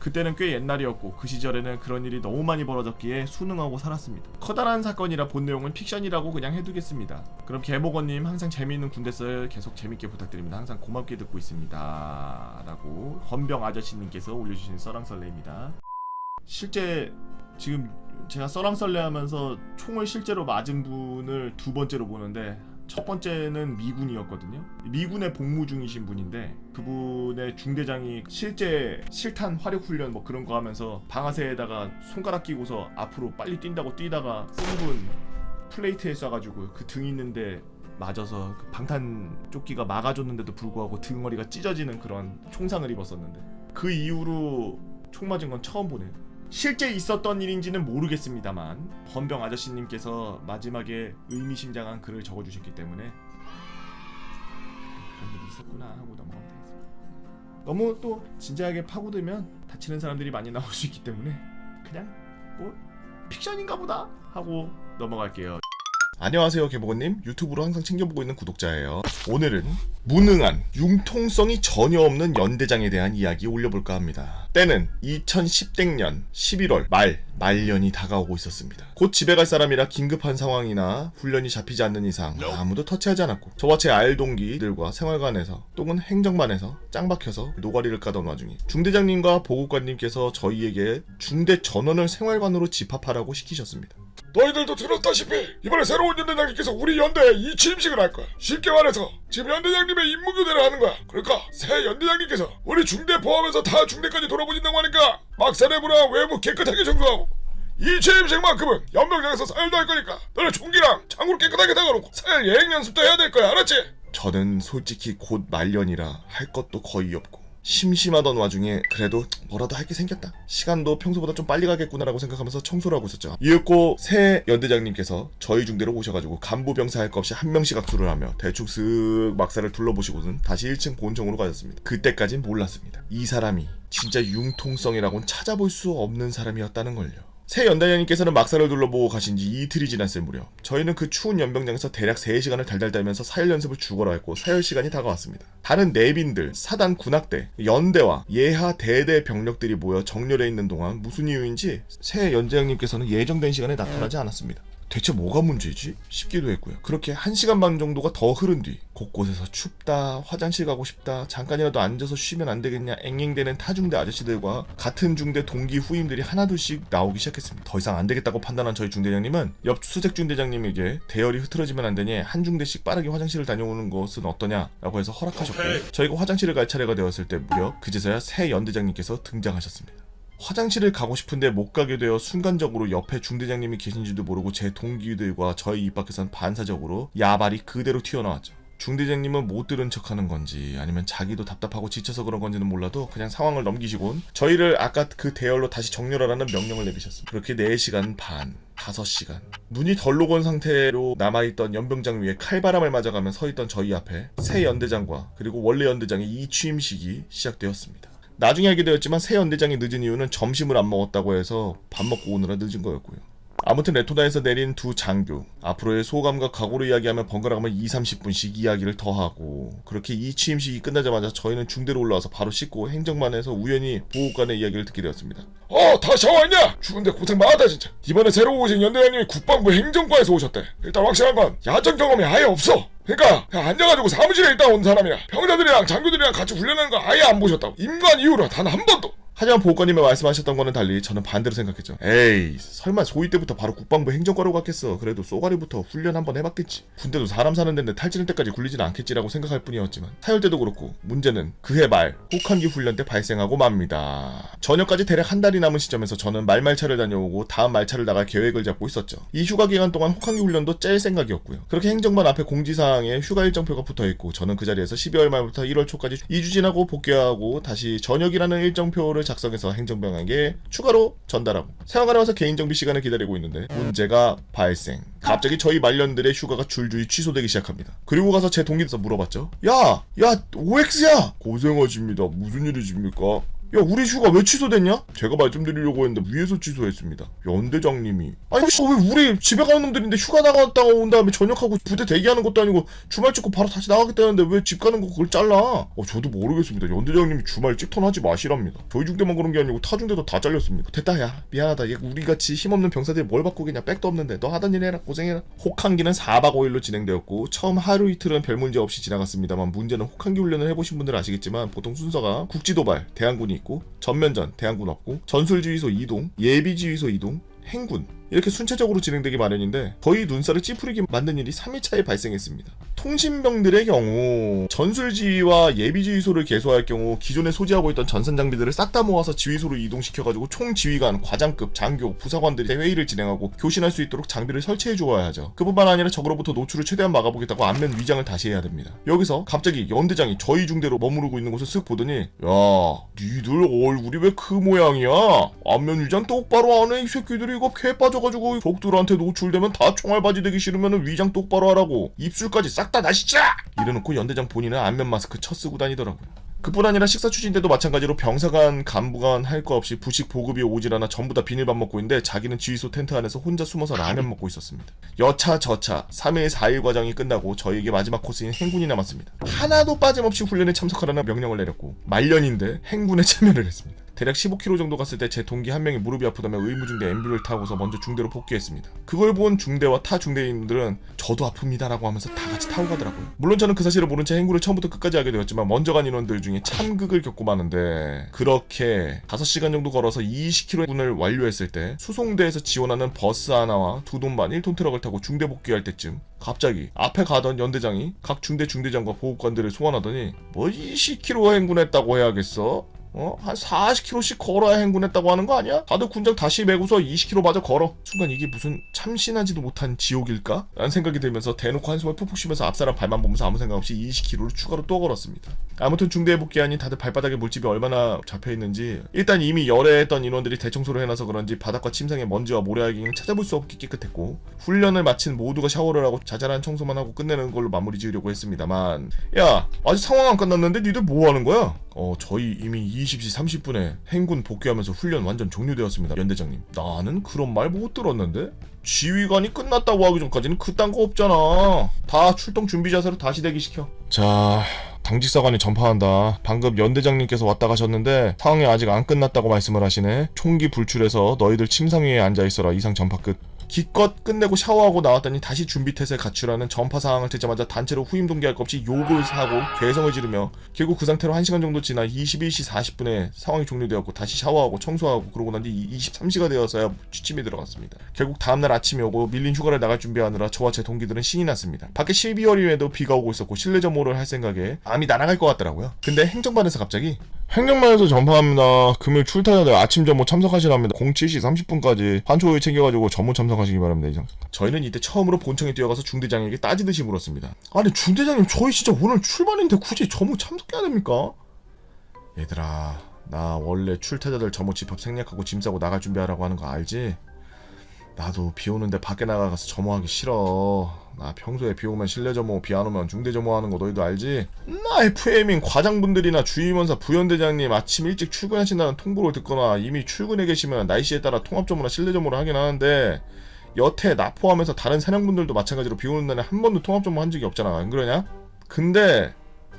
그때는 꽤 옛날이었고 그 시절에는 그런 일이 너무 많이 벌어졌기에 순응하고 살았습니다. 커다란 사건이라 본 내용은 픽션이라고 그냥 해두겠습니다. 그럼 개복원님 항상 재미있는 군대썰 계속 재밌게 부탁드립니다. 항상 고맙게 듣고 있습니다 라고 헌병 아저씨님께서 올려주신 썰랑썰레입니다. 실제 지금 제가 썰랑썰레 하면서 총을 실제로 맞은 분을 두 번째로 보는데, 첫 번째는 미군이었거든요. 미군에 복무 중이신 분인데 그분의 중대장이 실제 실탄 화력 훈련 뭐 그런 거 하면서 방아쇠에다가 손가락 끼고서 앞으로 빨리 뛴다고 뛰다가 쏜분 플레이트에 쏴가지고 그 등 있는데 맞아서 그 방탄 조끼가 막아줬는데도 불구하고 등머리가 찢어지는 그런 총상을 입었었는데, 그 이후로 총 맞은 건 처음 보네요. 실제 있었던 일인지는 모르겠습니다만 헌병 아저씨님께서 마지막에 의미심장한 글을 적어주셨기 때문에 그런 일이 있었구나 하고 넘어가면 되겠습니다. 너무 또 진지하게 파고들면 다치는 사람들이 많이 나올 수 있기 때문에 그냥 뭐 픽션인가 보다 하고 넘어갈게요. 안녕하세요, 개복원님. 유튜브로 항상 챙겨보고 있는 구독자예요. 오늘은 무능한, 융통성이 전혀 없는 연대장에 대한 이야기 올려볼까 합니다. 때는 2010년 11월 말년이 다가오고 있었습니다. 곧 집에 갈 사람이라 긴급한 상황이나 훈련이 잡히지 않는 이상 아무도 터치하지 않았고, 저와 제 알동기들과 생활관에서 또는 행정반에서 짱 박혀서 노가리를 까던 와중에 중대장님과 보고관님께서 저희에게 중대 전원을 생활관으로 집합하라고 시키셨습니다. 너희들도 들었다시피 이번에 새로운 연대장님께서 우리 연대에 이취임식을 할 거야. 쉽게 말해서 지금 연대장님의 임무교대를 하는 거야. 그러니까 새 연대장님께서 우리 중대 포함해서 다 중대까지 돌아보신다고 하니까 막사 내부나 외부 깨끗하게 청소하고, 이취임식만큼은 연병장에서 사열도 할 거니까 너네 총기랑 창구를 깨끗하게 닦아놓고 사열 예행 연습도 해야 될 거야. 알았지? 저는 솔직히 곧 말년이라 할 것도 거의 없고 심심하던 와중에 그래도 뭐라도 할 게 생겼다, 시간도 평소보다 좀 빨리 가겠구나라고 생각하면서 청소를 하고 있었죠. 이윽고 새 연대장님께서 저희 중대로 오셔가지고 간부 병사 할 것 없이 한 명씩 악수를 하며 대충 쓱 막사를 둘러보시고는 다시 1층 본청으로 가셨습니다. 그때까진 몰랐습니다. 이 사람이 진짜 융통성이라고는 찾아볼 수 없는 사람이었다는 걸요. 새 연대장님께서는 막사를 둘러보고 가신 지 이틀이 지났을 무렵 저희는 그 추운 연병장에서 대략 3시간을 달달 달면서 사열 연습을 죽어라 했고, 사열 시간이 다가왔습니다. 다른 내빈들, 사단 군악대, 연대와 예하 대대 병력들이 모여 정렬해 있는 동안 무슨 이유인지 새 연대장님께서는 예정된 시간에 나타나지 않았습니다. 대체 뭐가 문제지? 싶기도 했고요. 그렇게 1시간 반 정도가 더 흐른 뒤 곳곳에서 춥다, 화장실 가고 싶다, 잠깐이라도 앉아서 쉬면 안 되겠냐 앵앵대는 타중대 아저씨들과 같은 중대 동기 후임들이 하나둘씩 나오기 시작했습니다. 더 이상 안 되겠다고 판단한 저희 중대장님은 옆 수색 중대장님에게 대열이 흐트러지면 안 되니 한 중대씩 빠르게 화장실을 다녀오는 것은 어떠냐라고 해서 허락하셨고, 저희가 화장실을 갈 차례가 되었을 때 무려 그제서야 새 연대장님께서 등장하셨습니다. 화장실을 가고 싶은데 못 가게 되어 순간적으로 옆에 중대장님이 계신지도 모르고 제 동기들과 저희 입 밖에선 반사적으로 야발이 그대로 튀어나왔죠. 중대장님은 못 들은 척하는 건지 아니면 자기도 답답하고 지쳐서 그런 건지는 몰라도 그냥 상황을 넘기시곤 저희를 아까 그 대열로 다시 정렬하라는 명령을 내리셨습니다. 그렇게 4시간 반, 5시간 눈이 덜 녹은 상태로 남아있던 연병장 위에 칼바람을 맞아가며 서있던 저희 앞에 새 연대장과 그리고 원래 연대장의 이취임식이 시작되었습니다. 나중에 알게 되었지만 새 연대장이 늦은 이유는 점심을 안 먹었다고 해서 밥 먹고 오느라 늦은 거였고요. 아무튼 레토나에서 내린 두 장교, 앞으로의 소감과 각오를 이야기하며 번갈아가며 2-30분씩 이야기를 더하고, 그렇게 이 취임식이 끝나자마자 저희는 중대로 올라와서 바로 씻고 행정반에서 우연히 보호관의 이야기를 듣게 되었습니다. 다 샤워했냐? 추운데 고생 많았다 진짜. 이번에 새로 오신 연대장님이 국방부 행정과에서 오셨대. 일단 확실한 건 야전 경험이 아예 없어. 그러니까 그냥 앉아가지고 사무실에 있다 온 사람이야. 병사들이랑 장교들이랑 같이 훈련하는 거 아예 안 보셨다고. 임관 이후로 단 한 번도. 하지만 보호관님이 말씀하셨던 거는 달리 저는 반대로 생각했죠. 에이, 설마 소위 때부터 바로 국방부 행정과로 갔겠어. 그래도 쏘가리부터 훈련 한번 해봤겠지. 군대도 사람 사는 데인데 탈진할 때까지 굴리진 않겠지라고 생각할 뿐이었지만, 사열 때도 그렇고 문제는 그해 말 혹한기 훈련 때 발생하고 맙니다. 전역까지 대략 한 달이 남은 시점에서 저는 말말차를 다녀오고 다음 말차를 나갈 계획을 잡고 있었죠. 이 휴가 기간 동안 혹한기 훈련도 짤 생각이었고요. 그렇게 행정반 앞에 공지사항에 휴가 일정표가 붙어있고, 저는 그 자리에서 12월 말부터 1월 초까지 2주 지나고 복귀하고 다시 전역이라는 일정표를 작성해서 행정병에게 추가로 전달하고 생활관에 와서 개인정비 시간을 기다리고 있는데 문제가 발생. 갑자기 저희 말년들의 휴가가 줄줄이 취소되기 시작합니다. 그리고 가서 제 동기한테 물어봤죠. 야 OX야! 고생하십니다. 무슨 일이십니까? 야 우리 휴가 왜 취소됐냐? 제가 말씀드리려고 했는데 위에서 취소했습니다. 연대장님이 아니 왜 우리 집에 가는 놈들인데 휴가 나갔다가 온 다음에 저녁하고 부대 대기하는 것도 아니고 주말 찍고 바로 다시 나가겠다는데 왜 집 가는 거 그걸 잘라? 저도 모르겠습니다. 연대장님이 주말 찍턴하지 마시랍니다. 저희 중대만 그런 게 아니고 타 중대도 다 잘렸습니다. 됐다 야 미안하다. 얘 우리같이 힘없는 병사들이 뭘 바꾸겠냐. 백도 없는데 너 하던 일 해라. 고생해라. 혹한기는 4박 5일로 진행되었고 처음 하루 이틀은 별 문제 없이 지나갔습니다.만 문제는 혹한기 훈련을 해보신 분들은 아시겠지만 보통 순서가 국지도발 대항군이 있고 전면전 대항군 없고 전술지휘소 이동 예비지휘소 이동 행군 이렇게 순차적으로 진행되기 마련인데 거의 눈살을 찌푸리게 만든 일이 3일차에 발생했습니다. 통신병들의 경우 전술지휘와 예비지휘소를 개소할 경우 기존에 소지하고 있던 전산 장비들을 싹 다 모아서 지휘소로 이동시켜가지고 총지휘관, 과장급, 장교, 부사관들이 회의를 진행하고 교신할 수 있도록 장비를 설치해 주어야 하죠. 그뿐만 아니라 적으로부터 노출을 최대한 막아보겠다고 안면 위장을 다시 해야 됩니다. 여기서 갑자기 연대장이 저희 중대로 머무르고 있는 곳을 쓱 보더니 야 니들 얼굴이 왜 그 모양이야? 안면 위장 똑바로 안 해 이 새끼들이. 이거 개 빠져가지고 적들한테 노출되면 다 총알바지 되기 싫으면 위장 똑바로 하라고. 입술까지 싹 다 나시자! 이래놓고 연대장 본인은 안면 마스크 쳐 쓰고 다니더라고요. 그뿐 아니라 식사 추진 때도 마찬가지로 병사관, 간부관 할 거 없이 부식 보급이 오질 않아 전부 다 비닐밥 먹고 있는데 자기는 지휘소 텐트 안에서 혼자 숨어서 라면 먹고 있었습니다. 여차 저차 3일 4일 과정이 끝나고 저희에게 마지막 코스인 행군이 남았습니다. 하나도 빠짐없이 훈련에 참석하라는 명령을 내렸고 말년인데 행군에 참여를 했습니다. 대략 15km 정도 갔을 때 제 동기 한 명이 무릎이 아프다며 의무중대 앰뷸를 타고서 먼저 중대로 복귀했습니다. 그걸 본 중대와 타 중대인들은 저도 아픕니다라고 하면서 다 같이 타고 가더라고요. 물론 저는 그 사실을 모른 채 행군을 처음부터 끝까지 하게 되었지만 먼저 간 인원들 중에 참극을 겪고 마는데 그렇게 5시간 정도 걸어서 20km군을 완료했을 때 수송대에서 지원하는 버스 하나와 2돈 반 1톤 트럭을 타고 중대 복귀할 때쯤 갑자기 앞에 가던 연대장이 각 중대장과 보급관들을 소환하더니 뭐 20km 행군했다고 해야겠어? 한 40km씩 걸어야 행군했다고 하는 거 아니야? 다들 군장 다시 메고서 20km 마저 걸어. 순간 이게 무슨 참신하지도 못한 지옥일까? 라는 생각이 들면서 대놓고 한숨을 푹푹 쉬면서 앞사람 발만 보면서 아무 생각 없이 20km를 추가로 또 걸었습니다. 아무튼 중대에 복귀하니 다들 발바닥에 물집이 얼마나 잡혀있는지 일단 이미 열애했던 인원들이 대청소를 해놔서 그런지 바닥과 침상에 먼지와 모래알갱이는 찾아볼 수 없게 깨끗했고 훈련을 마친 모두가 샤워를 하고 자잘한 청소만 하고 끝내는 걸로 마무리 지으려고 했습니다만 야 아직 상황 안 끝났는데 니들 뭐 하는 거야? 저희 이미 20시 30분에 행군 복귀하면서 훈련 완전 종료되었습니다. 연대장님. 나는 그런 말 못 들었는데? 지휘관이 끝났다고 하기 전까지는 그딴 거 없잖아. 다 출동 준비 자세로 다시 대기시켜. 자, 당직사관이 전파한다. 방금 연대장님께서 왔다 가셨는데 상황이 아직 안 끝났다고 말씀을 하시네. 총기 불출해서 너희들 침상 위에 앉아있어라. 이상 전파 끝. 기껏 끝내고 샤워하고 나왔더니 다시 준비태세 갖추라는 전파 사항을 듣자마자 단체로 후임 동기할 것 없이 욕을 하고 괴성을 지르며 결국 그 상태로 1시간 정도 지나 21시 40분에 상황이 종료되었고 다시 샤워하고 청소하고 그러고 난 뒤 23시가 되어서야 취침이 들어갔습니다. 결국 다음날 아침이 오고 밀린 휴가를 나갈 준비하느라 저와 제 동기들은 신이 났습니다. 밖에 12월임에도 비가 오고 있었고 실내 점호를 할 생각에 암이 날아갈 것 같더라고요. 근데 행정반에서 갑자기 행정반에서 전파합니다. 금요일 출타자들 아침 점호 참석하시랍니다. 07시 30분까지 한초에 챙겨가지고 점호 참석하시기 바랍니다. 이상. 저희는 이때 처음으로 본청에 뛰어가서 중대장에게 따지듯이 물었습니다. 아니 중대장님 저희 진짜 오늘 출발인데 굳이 점호 참석해야 됩니까? 얘들아 나 원래 출타자들 점호 집합 생략하고 짐 싸고 나갈 준비하라고 하는 거 알지? 나도 비 오는데 밖에 나가서 점호하기 싫어. 나 평소에 비 오면 실내 점호, 비 안 오면 중대 점호 하는 거 너희도 알지? 나 FM인 과장분들이나 주임원사 부연대장님 아침 일찍 출근하신다는 통보를 듣거나 이미 출근해 계시면 날씨에 따라 통합 점호나 실내 점호를 하긴 하는데 여태 나 포함해서 다른 사령분들도 마찬가지로 비 오는 날에 한 번도 통합 점호 한 적이 없잖아. 안 그러냐? 근데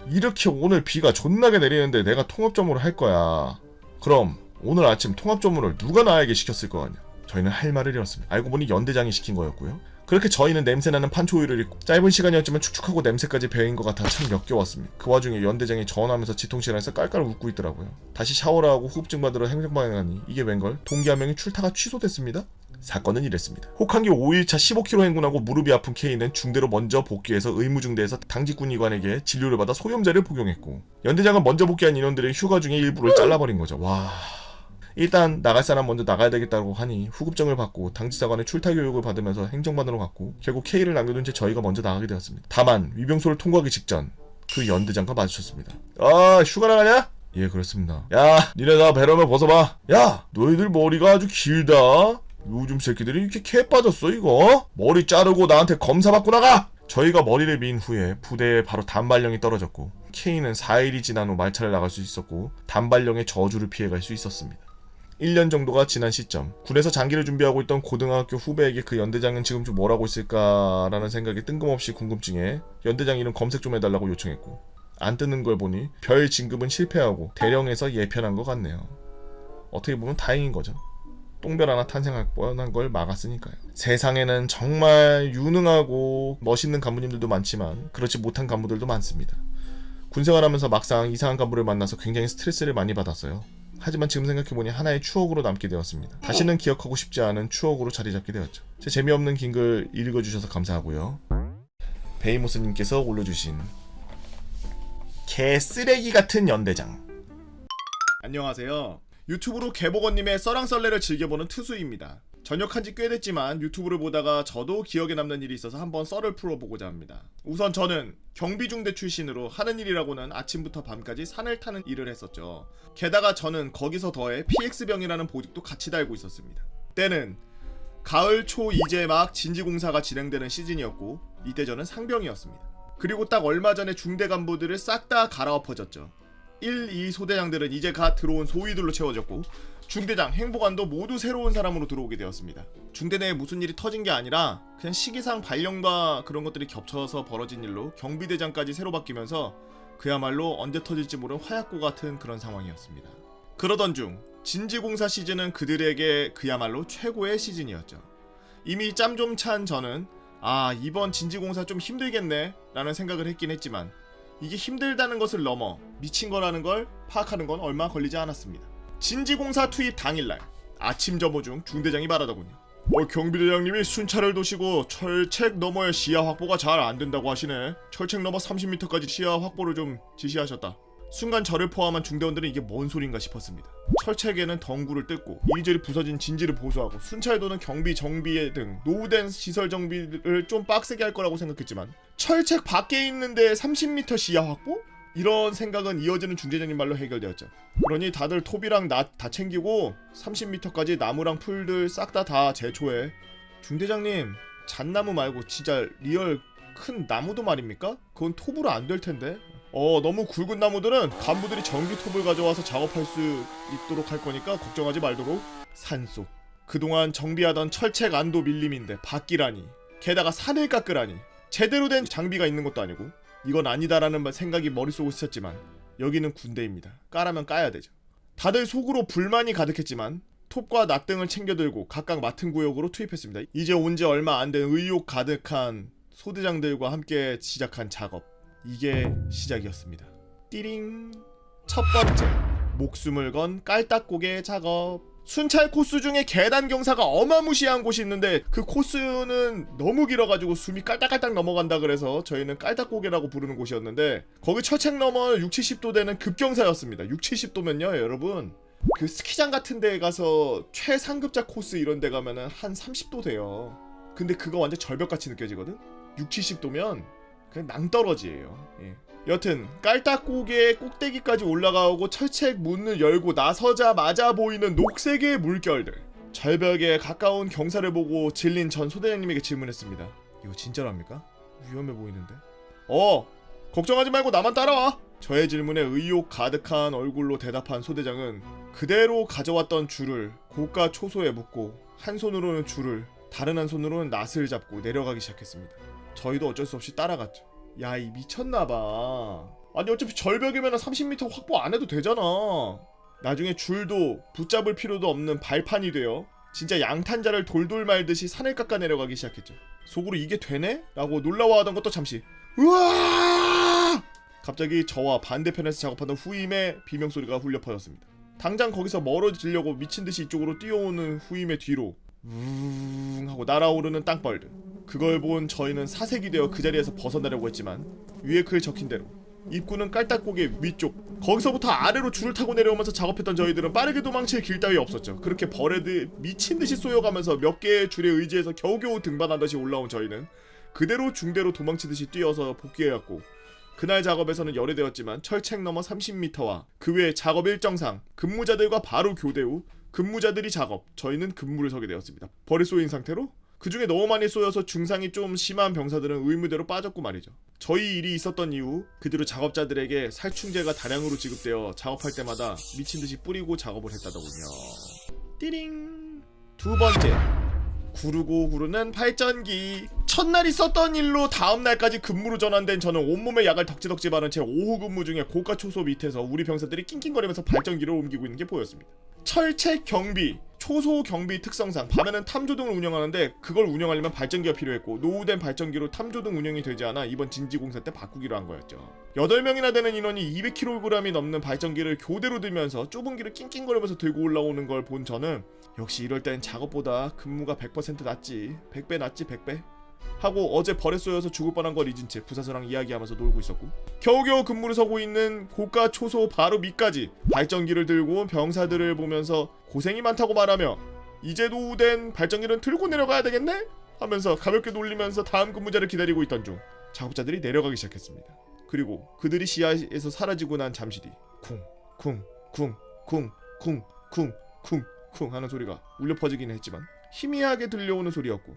이렇게 오늘 비가 존나게 내리는데 내가 통합 점호를 할 거야. 그럼 오늘 아침 통합 점호를 누가 나에게 시켰을 거 아니야? 저희는 할 말을 잃었습니다. 알고 보니 연대장이 시킨 거였고요. 그렇게 저희는 냄새나는 판초우유를 입고 짧은 시간이었지만 축축하고 냄새까지 배인 것 같아 참 역겨웠습니다. 그 와중에 연대장이 전화하면서 지통실에서 깔깔 웃고 있더라고요. 다시 샤워를 하고 후급증 받으러 행정반에 가니 이게 웬걸? 동기 한 명이 출타가 취소됐습니다. 사건은 이랬습니다. 혹한기 5일차 15km 행군하고 무릎이 아픈 K는 중대로 먼저 복귀해서 의무중대에서 당직군의관에게 진료를 받아 소염제를 복용했고 연대장은 먼저 복귀한 인원들의 휴가 중에 일부를 잘라버린 거죠. 와... 일단 나갈 사람 먼저 나가야 되겠다고 하니 후급증을 받고 당직사관의 출타 교육을 받으면서 행정반으로 갔고 결국 K를 남겨둔 채 저희가 먼저 나가게 되었습니다. 다만 위병소를 통과하기 직전 그 연대장과 마주쳤습니다. 아 휴가 나가냐? 예 그렇습니다. 야 니네 다 배럴을 벗어봐. 야 너희들 머리가 아주 길다. 요즘 새끼들이 이렇게 캐 빠졌어 이거? 머리 자르고 나한테 검사 받고 나가! 저희가 머리를 민 후에 부대에 바로 단발령이 떨어졌고 K는 4일이 지난 후 말차를 나갈 수 있었고 단발령의 저주를 피해갈 수 있었습니다. 1년 정도가 지난 시점, 군에서 장기를 준비하고 있던 고등학교 후배에게 그 연대장은 지금 좀 뭘 하고 있을까라는 생각이 뜬금없이 궁금증에 연대장 이름 검색 좀 해달라고 요청했고 안 뜨는 걸 보니 별 진급은 실패하고 대령에서 예편한 것 같네요. 어떻게 보면 다행인 거죠. 똥별 하나 탄생할 뻔한 걸 막았으니까요. 세상에는 정말 유능하고 멋있는 간부님들도 많지만 그렇지 못한 간부들도 많습니다. 군생활하면서 막상 이상한 간부를 만나서 굉장히 스트레스를 많이 받았어요. 하지만 지금 생각해보니 하나의 추억으로 남게 되었습니다. 다시는 기억하고 싶지 않은 추억으로 자리 잡게 되었죠. 제 재미없는 긴 글 읽어주셔서 감사하고요. 베이모스님께서 올려주신 개쓰레기 같은 연대장. 안녕하세요. 유튜브로 개복원님의 썰랑썰레를 즐겨보는 투수입니다. 전역한지 꽤 됐지만 유튜브를 보다가 저도 기억에 남는 일이 있어서 한번 썰을 풀어보고자 합니다. 우선 저는 경비중대 출신으로 하는 일이라고는 아침부터 밤까지 산을 타는 일을 했었죠. 게다가 저는 거기서 더해 PX병이라는 보직도 같이 달고 있었습니다. 때는 가을 초 이제 막 진지공사가 진행되는 시즌이었고 이때 저는 상병이었습니다. 그리고 딱 얼마 전에 중대 간부들을 싹 다 갈아엎어졌죠. 1, 2 소대장들은 이제 갓 들어온 소위들로 채워졌고 중대장, 행보관도 모두 새로운 사람으로 들어오게 되었습니다. 중대 내에 무슨 일이 터진 게 아니라 그냥 시기상 발령과 그런 것들이 겹쳐서 벌어진 일로 경비대장까지 새로 바뀌면서 그야말로 언제 터질지 모르는 화약고 같은 그런 상황이었습니다. 그러던 중 진지공사 시즌은 그들에게 그야말로 최고의 시즌이었죠. 이미 짬 좀 찬 저는 이번 진지공사 좀 힘들겠네 라는 생각을 했긴 했지만 이게 힘들다는 것을 넘어 미친 거라는 걸 파악하는 건 얼마 걸리지 않았습니다. 진지공사 투입 당일날 아침 점호 중 중대장이 말하더군요. 경비대장님이 순찰을 도시고 철책 너머의 시야 확보가 잘 안된다고 하시네. 철책 너머 30m까지 시야 확보를 좀 지시하셨다. 순간 저를 포함한 중대원들은 이게 뭔 소린가 싶었습니다. 철책에는 덩굴을 뜯고 이리저리 부서진 진지를 보수하고 순찰도는 경비, 정비 등 노후된 시설 정비를 좀 빡세게 할 거라고 생각했지만 철책 밖에 있는데 30m 시야 확보? 이런 생각은 이어지는 중대장님 말로 해결되었죠. 그러니 다들 톱이랑 낫 다 챙기고 30m까지 나무랑 풀들 싹 다 제초해. 중대장님 잣나무 말고 진짜 리얼 큰 나무도 말입니까? 그건 톱으로 안 될 텐데. 너무 굵은 나무들은 간부들이 전기 톱을 가져와서 작업할 수 있도록 할 거니까 걱정하지 말도록. 산속 그동안 정비하던 철책 안도 밀림인데 바뀌라니. 게다가 산을 깎으라니. 제대로 된 장비가 있는 것도 아니고 이건 아니다라는 생각이 머릿속에 스쳤지만 여기는 군대입니다. 까라면 까야 되죠. 다들 속으로 불만이 가득했지만 톱과 낫 등을 챙겨들고 각각 맡은 구역으로 투입했습니다. 이제 온 지 얼마 안 된 의욕 가득한 소대장들과 함께 시작한 작업. 이게 시작이었습니다. 띠링. 첫 번째, 목숨을 건 깔딱고개 작업. 순찰 코스 중에 계단 경사가 어마무시한 곳이 있는데 그 코스는 너무 길어가지고 숨이 깔딱깔딱 넘어간다 그래서 저희는 깔딱고개라고 부르는 곳이었는데 거기 철책 넘어 60-70도 되는 급경사였습니다. 60-70도면요 여러분 그 스키장 같은 데 가서 최상급자 코스 이런 데 가면은 한 30도 돼요. 근데 그거 완전 절벽같이 느껴지거든? 60-70도면 그냥 낭떠러지예요. 예. 여튼 깔딱고개 꼭대기까지 올라가고 철책 문을 열고 나서자마자 보이는 녹색의 물결들. 절벽에 가까운 경사를 보고 질린 전 소대장님에게 질문했습니다. 이거 진짜로 합니까? 위험해 보이는데. 걱정하지 말고 나만 따라와. 저의 질문에 의욕 가득한 얼굴로 대답한 소대장은 그대로 가져왔던 줄을 고가 초소에 묶고 한 손으로는 줄을 다른 한 손으로는 낫을 잡고 내려가기 시작했습니다. 저희도 어쩔 수 없이 따라갔죠. 야, 이 미쳤나봐. 아니 어차피 절벽이면 30m 확보 안 해도 되잖아. 나중에 줄도 붙잡을 필요도 없는 발판이 되어 진짜 양탄자를 돌돌 말듯이 산을 깎아 내려가기 시작했죠. 속으로 이게 되네? 라고 놀라워하던 것도 잠시 으아! 갑자기 저와 반대편에서 작업하던 후임의 비명소리가 울려 퍼졌습니다. 당장 거기서 멀어지려고 미친듯이 이쪽으로 뛰어오는 후임의 뒤로 우웅 하고 날아오르는 땅벌들. 그걸 본 저희는 사색이 되어 그 자리에서 벗어나려고 했지만 위에 글 적힌 대로 입구는 깔딱고개 위쪽, 거기서부터 아래로 줄을 타고 내려오면서 작업했던 저희들은 빠르게 도망칠 길 따위 없었죠. 그렇게 벌레들 미친듯이 쏘여가면서 몇 개의 줄에 의지해서 겨우겨우 등반하듯이 올라온 저희는 그대로 중대로 도망치듯이 뛰어서 복귀해왔고, 그날 작업에서는 열애되었지만 철책 너머 30m와 그 외 작업 일정상 근무자들과 바로 교대 후 근무자들이 작업, 저희는 근무를 서게 되었습니다. 벌이 쏘인 상태로 그중에 너무 많이 쏘여서 증상이 좀 심한 병사들은 의무대로 빠졌고 말이죠. 저희 일이 있었던 이후 그 뒤로 작업자들에게 살충제가 다량으로 지급되어 작업할 때마다 미친듯이 뿌리고 작업을 했다더군요. 띠링. 두 번째, 구르고 구르는 발전기. 첫날 있었던 일로 다음날까지 근무로 전환된 저는 온몸에 약을 덕지덕지 바른 채 오후 근무 중에 고가 초소 밑에서 우리 병사들이 낑낑거리면서 발전기를 옮기고 있는 게 보였습니다. 철책 경비, 초소 경비 특성상 밤에는 탐조등을 운영하는데 그걸 운영하려면 발전기가 필요했고 노후된 발전기로 탐조등 운영이 되지 않아 이번 진지공사 때 바꾸기로 한 거였죠. 8명이나 되는 인원이 200kg이 넘는 발전기를 교대로 들면서 좁은 길을 낑낑거리면서 들고 올라오는 걸 본 저는 역시 이럴 땐 작업보다 근무가 100% 낫지, 100배 낫지 100배 하고 어제 벌에 쏘여서 죽을 뻔한 걸 잊은 채 부사수랑 이야기하면서 놀고 있었고, 겨우겨우 근무를 서고 있는 고가 초소 바로 밑까지 발전기를 들고 온 병사들을 보면서 고생이 많다고 말하며 이제 노후된 발전기는 들고 내려가야 되겠네? 하면서 가볍게 놀리면서 다음 근무자를 기다리고 있던 중 작업자들이 내려가기 시작했습니다. 그리고 그들이 시야에서 사라지고 난 잠시 뒤 쿵쿵쿵쿵쿵쿵쿵쿵 하는 소리가 울려 퍼지기는 했지만 희미하게 들려오는 소리였고,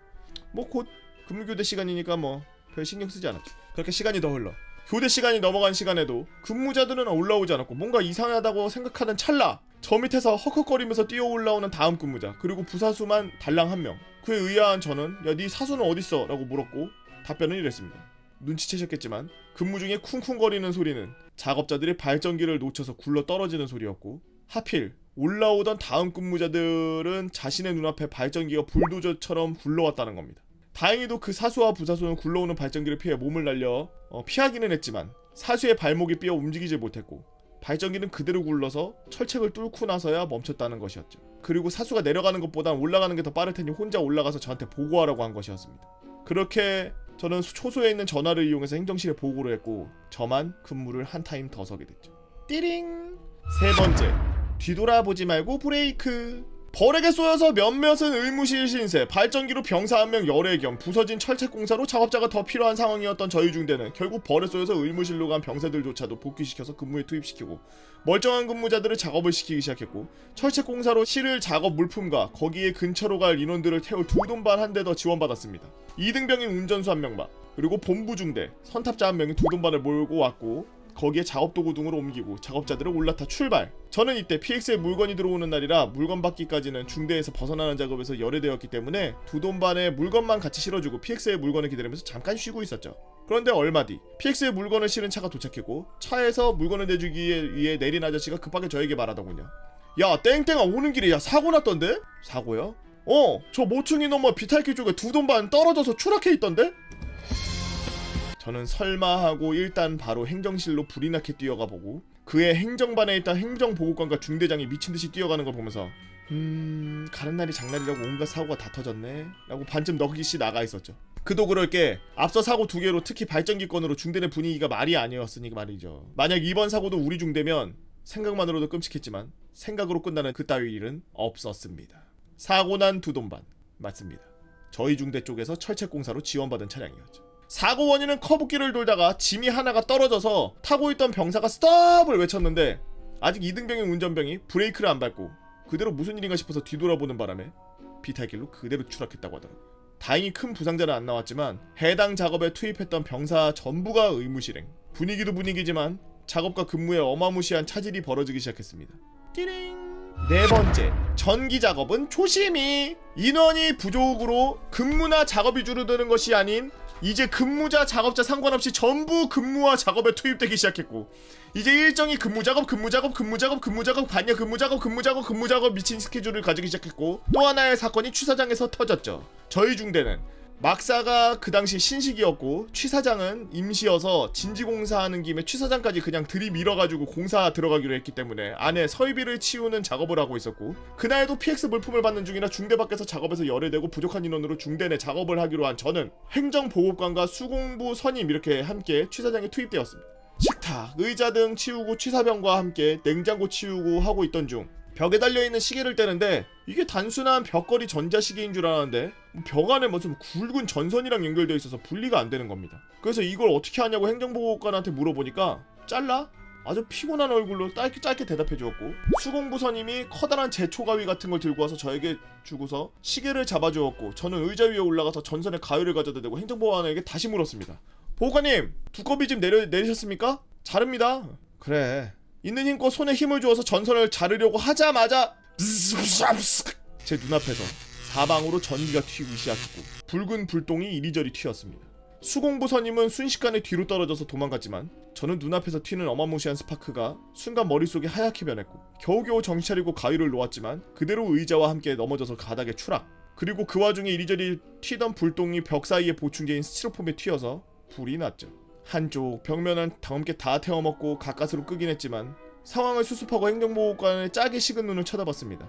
뭐 곧 근무교대 시간이니까 뭐 별 신경 쓰지 않았죠. 그렇게 시간이 더 흘러 교대 시간이 넘어간 시간에도 근무자들은 올라오지 않았고 뭔가 이상하다고 생각하는 찰나 저 밑에서 헉헉거리면서 뛰어 올라오는 다음 근무자, 그리고 부사수만 달랑 한 명. 그에 의아한 저는 야 네 사수는 어딨어? 라고 물었고 답변은 이랬습니다. 눈치채셨겠지만 근무 중에 쿵쿵거리는 소리는 작업자들이 발전기를 놓쳐서 굴러 떨어지는 소리였고, 하필 올라오던 다음 근무자들은 자신의 눈앞에 발전기가 불도저처럼 굴러왔다는 겁니다. 다행히도 그 사수와 부사수는 굴러오는 발전기를 피해 몸을 날려 피하기는 했지만 사수의 발목이 삐어 움직이지 못했고 발전기는 그대로 굴러서 철책을 뚫고 나서야 멈췄다는 것이었죠. 그리고 사수가 내려가는 것보단 올라가는 게 더 빠를 테니 혼자 올라가서 저한테 보고하라고 한 것이었습니다. 그렇게 저는 초소에 있는 전화를 이용해서 행정실에 보고를 했고 저만 근무를 한 타임 더 서게 됐죠. 띠링. 세 번째, 뒤돌아보지 말고 브레이크. 벌에게 쏘여서 몇몇은 의무실 신세, 발전기로 병사 한 명 열애 겸 부서진 철책공사로 작업자가 더 필요한 상황이었던 저희 중대는 결국 벌에 쏘여서 의무실로 간 병사들조차도 복귀시켜서 근무에 투입시키고 멀쩡한 근무자들을 작업을 시키기 시작했고, 철책공사로 실을 작업 물품과 거기에 근처로 갈 인원들을 태울 두 돈반 한 대 더 지원받았습니다. 2등병인 운전수 한 명만, 그리고 본부 중대, 선탑자 한 명이 두 돈반을 몰고 왔고 거기에 작업도구 등으로 옮기고 작업자들을 올라타 출발. 저는 이때 PX에 물건이 들어오는 날이라 물건 받기까지는 중대에서 벗어나는 작업에서 열애되었기 때문에 두 돈반에 물건만 같이 실어주고 PX의 물건을 기다리면서 잠깐 쉬고 있었죠. 그런데 얼마 뒤 PX의 물건을 실은 차가 도착했고 차에서 물건을 내주기 위해 내린 아저씨가 급하게 저에게 말하더군요. 야 땡땡아 오는 길에 야 사고 났던데? 사고요? 저 모퉁이 너머 비탈길 쪽에 두 돈반 떨어져서 추락해 있던데? 저는 설마 하고 일단 바로 행정실로 불이 나게 뛰어가 보고 그의 행정반에 있던 행정보고관과 중대장이 미친듯이 뛰어가는 걸 보면서 가는 날이 장날이라고 온갖 사고가 다 터졌네 라고 반쯤 넋이씨 나가 있었죠. 그도 그럴 게 앞서 사고 두 개로 특히 발전기 건으로 중대 내 분위기가 말이 아니었으니 말이죠. 만약 이번 사고도 우리 중대면 생각만으로도 끔찍했지만 생각으로 끝나는 그따위 일은 없었습니다. 사고 난 두 돈반 맞습니다. 저희 중대 쪽에서 철책공사로 지원받은 차량이었죠. 사고 원인은 커브길을 돌다가 짐이 하나가 떨어져서 타고 있던 병사가 스톱을 외쳤는데 아직 2등병인 운전병이 브레이크를 안 밟고 그대로 무슨 일인가 싶어서 뒤돌아보는 바람에 비탈길로 그대로 추락했다고 하더라고요. 다행히 큰 부상자는 안 나왔지만 해당 작업에 투입했던 병사 전부가 의무실행. 분위기도 분위기지만 작업과 근무에 어마무시한 차질이 벌어지기 시작했습니다. 띠링. 네 번째, 전기 작업은 조심히. 인원이 부족으로 근무나 작업이 줄어드는 것이 아닌 이제 근무자 작업자 상관없이 전부 근무와 작업에 투입되기 시작했고 이제 일정이 근무작업 반야 근무작업 미친 스케줄을 가지기 시작했고 또 하나의 사건이 취사장에서 터졌죠. 저희 중대는 막사가 그 당시 신식이었고 취사장은 임시여서 진지공사하는 김에 취사장까지 그냥 들이밀어가지고 공사 들어가기로 했기 때문에 안에 설비를 치우는 작업을 하고 있었고 그날도 PX 물품을 받는 중이라 중대 밖에서 작업에서 열애되고 부족한 인원으로 중대 내 작업을 하기로 한 저는 행정보고관과 수공부 선임 이렇게 함께 취사장에 투입되었습니다. 식탁, 의자 등 치우고 취사병과 함께 냉장고 치우고 하고 있던 중 벽에 달려있는 시계를 떼는데 이게 단순한 벽걸이 전자시계인 줄 알았는데 벽 안에 무슨 굵은 전선이랑 연결되어 있어서 분리가 안 되는 겁니다. 그래서 이걸 어떻게 하냐고 행정보고관한테 물어보니까 잘라? 아주 피곤한 얼굴로 짧게 대답해 주었고, 수공부서님이 커다란 제초가위 같은 걸 들고 와서 저에게 주고서 시계를 잡아주었고, 저는 의자 위에 올라가서 전선에 가위를 가져다 대고 행정보안에게 다시 물었습니다. 보호관님, 두꺼비 좀 내리셨습니까? 자릅니다. 그래. 있는 힘껏 손에 힘을 주어서 전선을 자르려고 하자마자 제 눈앞에서 사방으로 전기가 튀기 시작했고 붉은 불똥이 이리저리 튀었습니다. 수공부서님은 순식간에 뒤로 떨어져서 도망갔지만 저는 눈앞에서 튀는 어마무시한 스파크가 순간 머릿속이 하얗게 변했고 겨우겨우 정신 차리고 가위를 놓았지만 그대로 의자와 함께 넘어져서 바닥에 추락. 그리고 그 와중에 이리저리 튀던 불똥이 벽 사이에 보충제인 스티로폼에 튀어서 불이 났죠. 한쪽 벽면은 다음께 다 태워먹고 가까스로 끄긴 했지만 상황을 수습하고 행정보호관의 짜게 식은 눈을 쳐다봤습니다.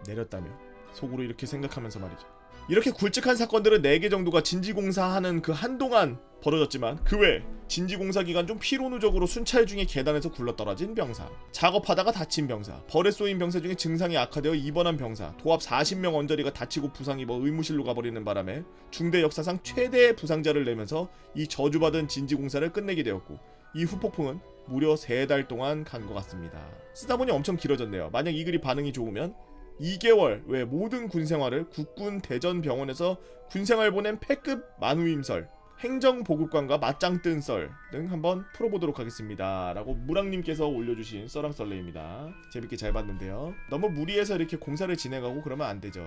내렸다며 속으로 이렇게 생각하면서 말이죠. 이렇게 굵직한 사건들은 4개 정도가 진지공사하는 그 한동안 벌어졌지만 그 외 진지공사 기간 중 피로누적으로 순찰 중에 계단에서 굴러떨어진 병사, 작업하다가 다친 병사, 벌에 쏘인 병사 중에 증상이 악화되어 입원한 병사, 도합 40명 언저리가 다치고 부상 입어 의무실로 가버리는 바람에 중대 역사상 최대의 부상자를 내면서 이 저주받은 진지공사를 끝내게 되었고 이 후폭풍은 무려 3달 동안 간 것 같습니다. 쓰다보니 엄청 길어졌네요. 만약 이 글이 반응이 좋으면 2개월 외 모든 군생활을 국군 대전병원에서 군생활 보낸 패급 만우임설, 행정보급관과 맞짱 뜬 썰 등 한번 풀어보도록 하겠습니다. 라고 무랑님께서 올려주신 썰랑썰레입니다. 재밌게 잘 봤는데요. 너무 무리해서 이렇게 공사를 진행하고 그러면 안 되죠.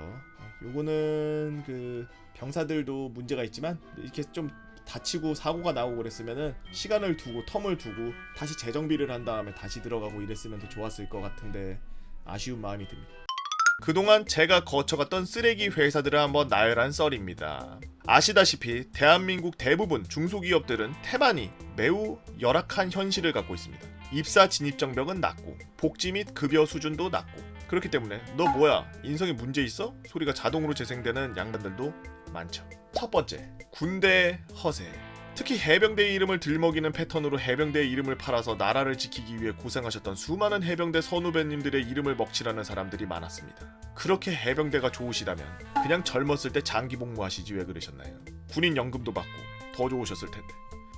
요거는 그 병사들도 문제가 있지만 이렇게 좀 다치고 사고가 나고 그랬으면은 시간을 두고 텀을 두고 다시 재정비를 한 다음에 다시 들어가고 이랬으면 더 좋았을 것 같은데 아쉬운 마음이 듭니다. 그동안 제가 거쳐갔던 쓰레기 회사들을 한번 나열한 썰입니다. 아시다시피 대한민국 대부분 중소기업들은 태반이 매우 열악한 현실을 갖고 있습니다. 입사 진입 장벽은 낮고 복지 및 급여 수준도 낮고 그렇기 때문에 너 뭐야 인성에 문제 있어? 소리가 자동으로 재생되는 양반들도 많죠. 첫 번째, 군대 허세. 특히 해병대의 이름을 들먹이는 패턴으로 해병대의 이름을 팔아서 나라를 지키기 위해 고생하셨던 수많은 해병대 선후배님들의 이름을 먹칠하는 사람들이 많았습니다. 그렇게 해병대가 좋으시다면 그냥 젊었을 때 장기 복무하시지 왜 그러셨나요? 군인 연금도 받고 더 좋으셨을 텐데.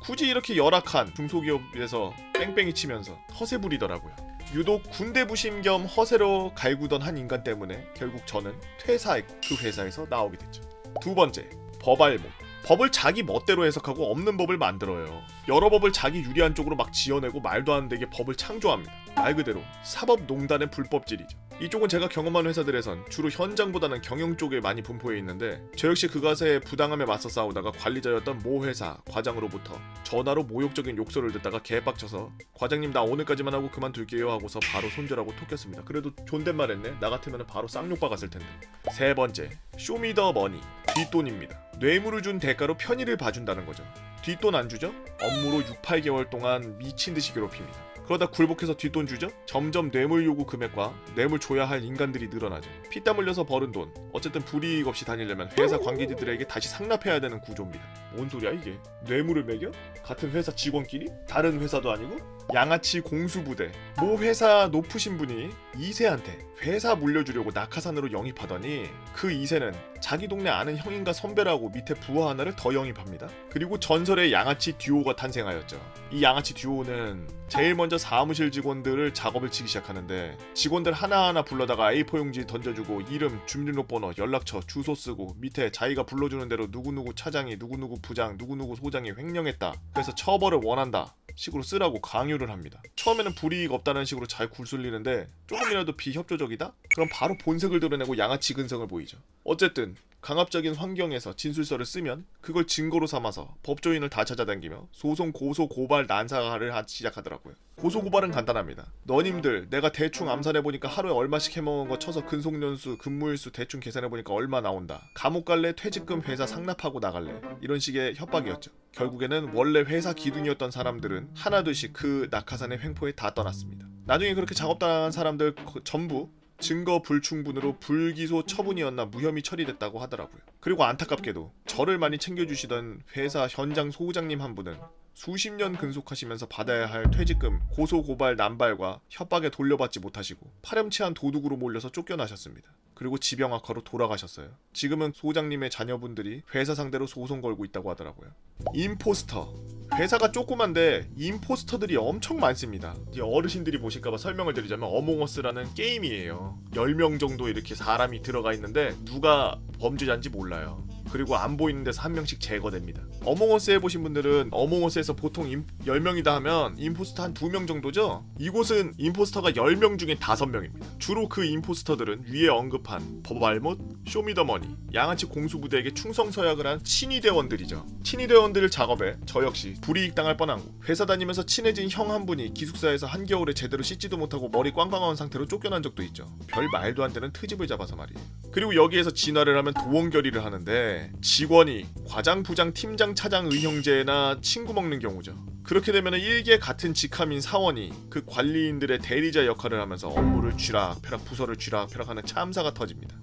굳이 이렇게 열악한 중소기업에서 뺑뺑이 치면서 허세 부리더라고요. 유독 군대 부심 겸 허세로 갈구던 한 인간 때문에 결국 저는 퇴사했고 그 회사에서 나오게 됐죠. 두 번째, 법알목. 법을 자기 멋대로 해석하고 없는 법을 만들어요. 여러 법을 자기 유리한 쪽으로 막 지어내고 말도 안 되게 법을 창조합니다. 말 그대로 사법농단의 불법질이죠. 이쪽은 제가 경험한 회사들에선 주로 현장보다는 경영 쪽에 많이 분포해 있는데 저 역시 그것에 부당함에 맞서 싸우다가 관리자였던 모 회사 과장으로부터 전화로 모욕적인 욕설을 듣다가 개빡쳐서 과장님 나 오늘까지만 하고 그만둘게요 하고서 바로 손절하고 톡했습니다. 그래도 존댓말 했네. 나 같으면 바로 쌍욕 박았을 텐데. 세 번째, 쇼미더머니. 뒷돈입니다. 뇌물을 준 대가로 편의를 봐준다는 거죠. 뒷돈 안 주죠? 업무로 6-8개월 동안 미친듯이 괴롭힙니다. 그러다 굴복해서 뒷돈 주죠? 점점 뇌물 요구 금액과 뇌물 줘야 할 인간들이 늘어나죠. 피땀 흘려서 벌은 돈, 어쨌든 불이익 없이 다니려면 회사 관계자들에게 다시 상납해야 되는 구조입니다. 뭔 소리야 이게? 뇌물을 매겨? 같은 회사 직원끼리? 다른 회사도 아니고? 양아치 공수부대. 모 회사 높으신 분이 2세한테 회사 물려주려고 낙하산으로 영입하더니 그 2세는 자기 동네 아는 형인가 선배라고 밑에 부하 하나를 더 영입합니다. 그리고 전설의 양아치 듀오가 탄생하였죠. 이 양아치 듀오는 제일 먼저 사무실 직원들을 작업을 치기 시작하는데 직원들 하나하나 불러다가 A4 용지 던져주고 이름, 주민등록번호, 연락처, 주소 쓰고 밑에 자기가 불러주는 대로 누구누구 차장이 누구누구 부장, 누구누구 소장이 횡령했다. 그래서 처벌을 원한다. 식으로 쓰라고 강요를 합니다. 처음에는 불이익 없다는 식으로 잘 굴술리는데 조금이라도 비협조적이다? 그럼 바로 본색을 드러내고 양아치 근성을 보이죠. 어쨌든 강압적인 환경에서 진술서를 쓰면 그걸 증거로 삼아서 법조인을 다 찾아다니며 소송, 고소, 고발, 난사를 시작하더라고요. 고소, 고발은 간단합니다. 너님들 내가 대충 암산해보니까 하루에 얼마씩 해먹은 거 쳐서 근속연수, 근무일수 대충 계산해보니까 얼마 나온다. 감옥 갈래? 퇴직금 회사 상납하고 나갈래? 이런 식의 협박이었죠. 결국에는 원래 회사 기둥이었던 사람들은 하나둘씩 그 낙하산의 횡포에 다 떠났습니다. 나중에 그렇게 작업당한 사람들 전부 증거 불충분으로 불기소 처분이었나 무혐의 처리됐다고 하더라고요. 그리고 안타깝게도 저를 많이 챙겨주시던 회사 현장 소장님 한 분은 수십 년 근속하시면서 받아야 할 퇴직금, 고소고발 난발과 협박에 돌려받지 못하시고 파렴치한 도둑으로 몰려서 쫓겨나셨습니다. 그리고 지병학과로 돌아가셨어요. 지금은 소장님의 자녀분들이 회사 상대로 소송 걸고 있다고 하더라고요. 임포스터. 회사가 조그만데 임포스터들이 엄청 많습니다. 이제 어르신들이 보실까봐 설명을 드리자면 어몽어스라는 게임이에요. 10명 정도 이렇게 사람이 들어가 있는데 누가 범죄자인지 몰라요. 그리고 안 보이는 데서 한 명씩 제거됩니다. 어몽어스 해보신 분들은 어몽어스에서 보통 10명이다 하면 임포스터 한 2명 정도죠? 이곳은 임포스터가 10명 중에 5명입니다. 주로 그 임포스터들은 위에 언급한 버발못, 쇼미더머니, 양아치 공수부대에게 충성서약을 한 친위대원들이죠. 친위대원들 작업에 저 역시 불이익 당할 뻔한 거. 회사 다니면서 친해진 형 한 분이 기숙사에서 한겨울에 제대로 씻지도 못하고 머리 꽝꽝한 상태로 쫓겨난 적도 있죠. 별 말도 안 되는 트집을 잡아서 말이에요. 그리고 여기에서 진화를 하면 도원결의를 하는데 직원이 과장, 부장, 팀장, 차장, 의형제나 친구 먹는 경우죠. 그렇게 되면 일개 같은 직함인 사원이 그 관리인들의 대리자 역할을 하면서 업무를 쥐락펴락, 부서를 쥐락펴락하는 참사가 터집니다.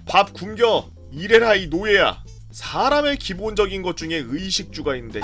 밥 굶겨! 이래라 이 노예야! 사람의 기본적인 것 중에 의식주가 있는데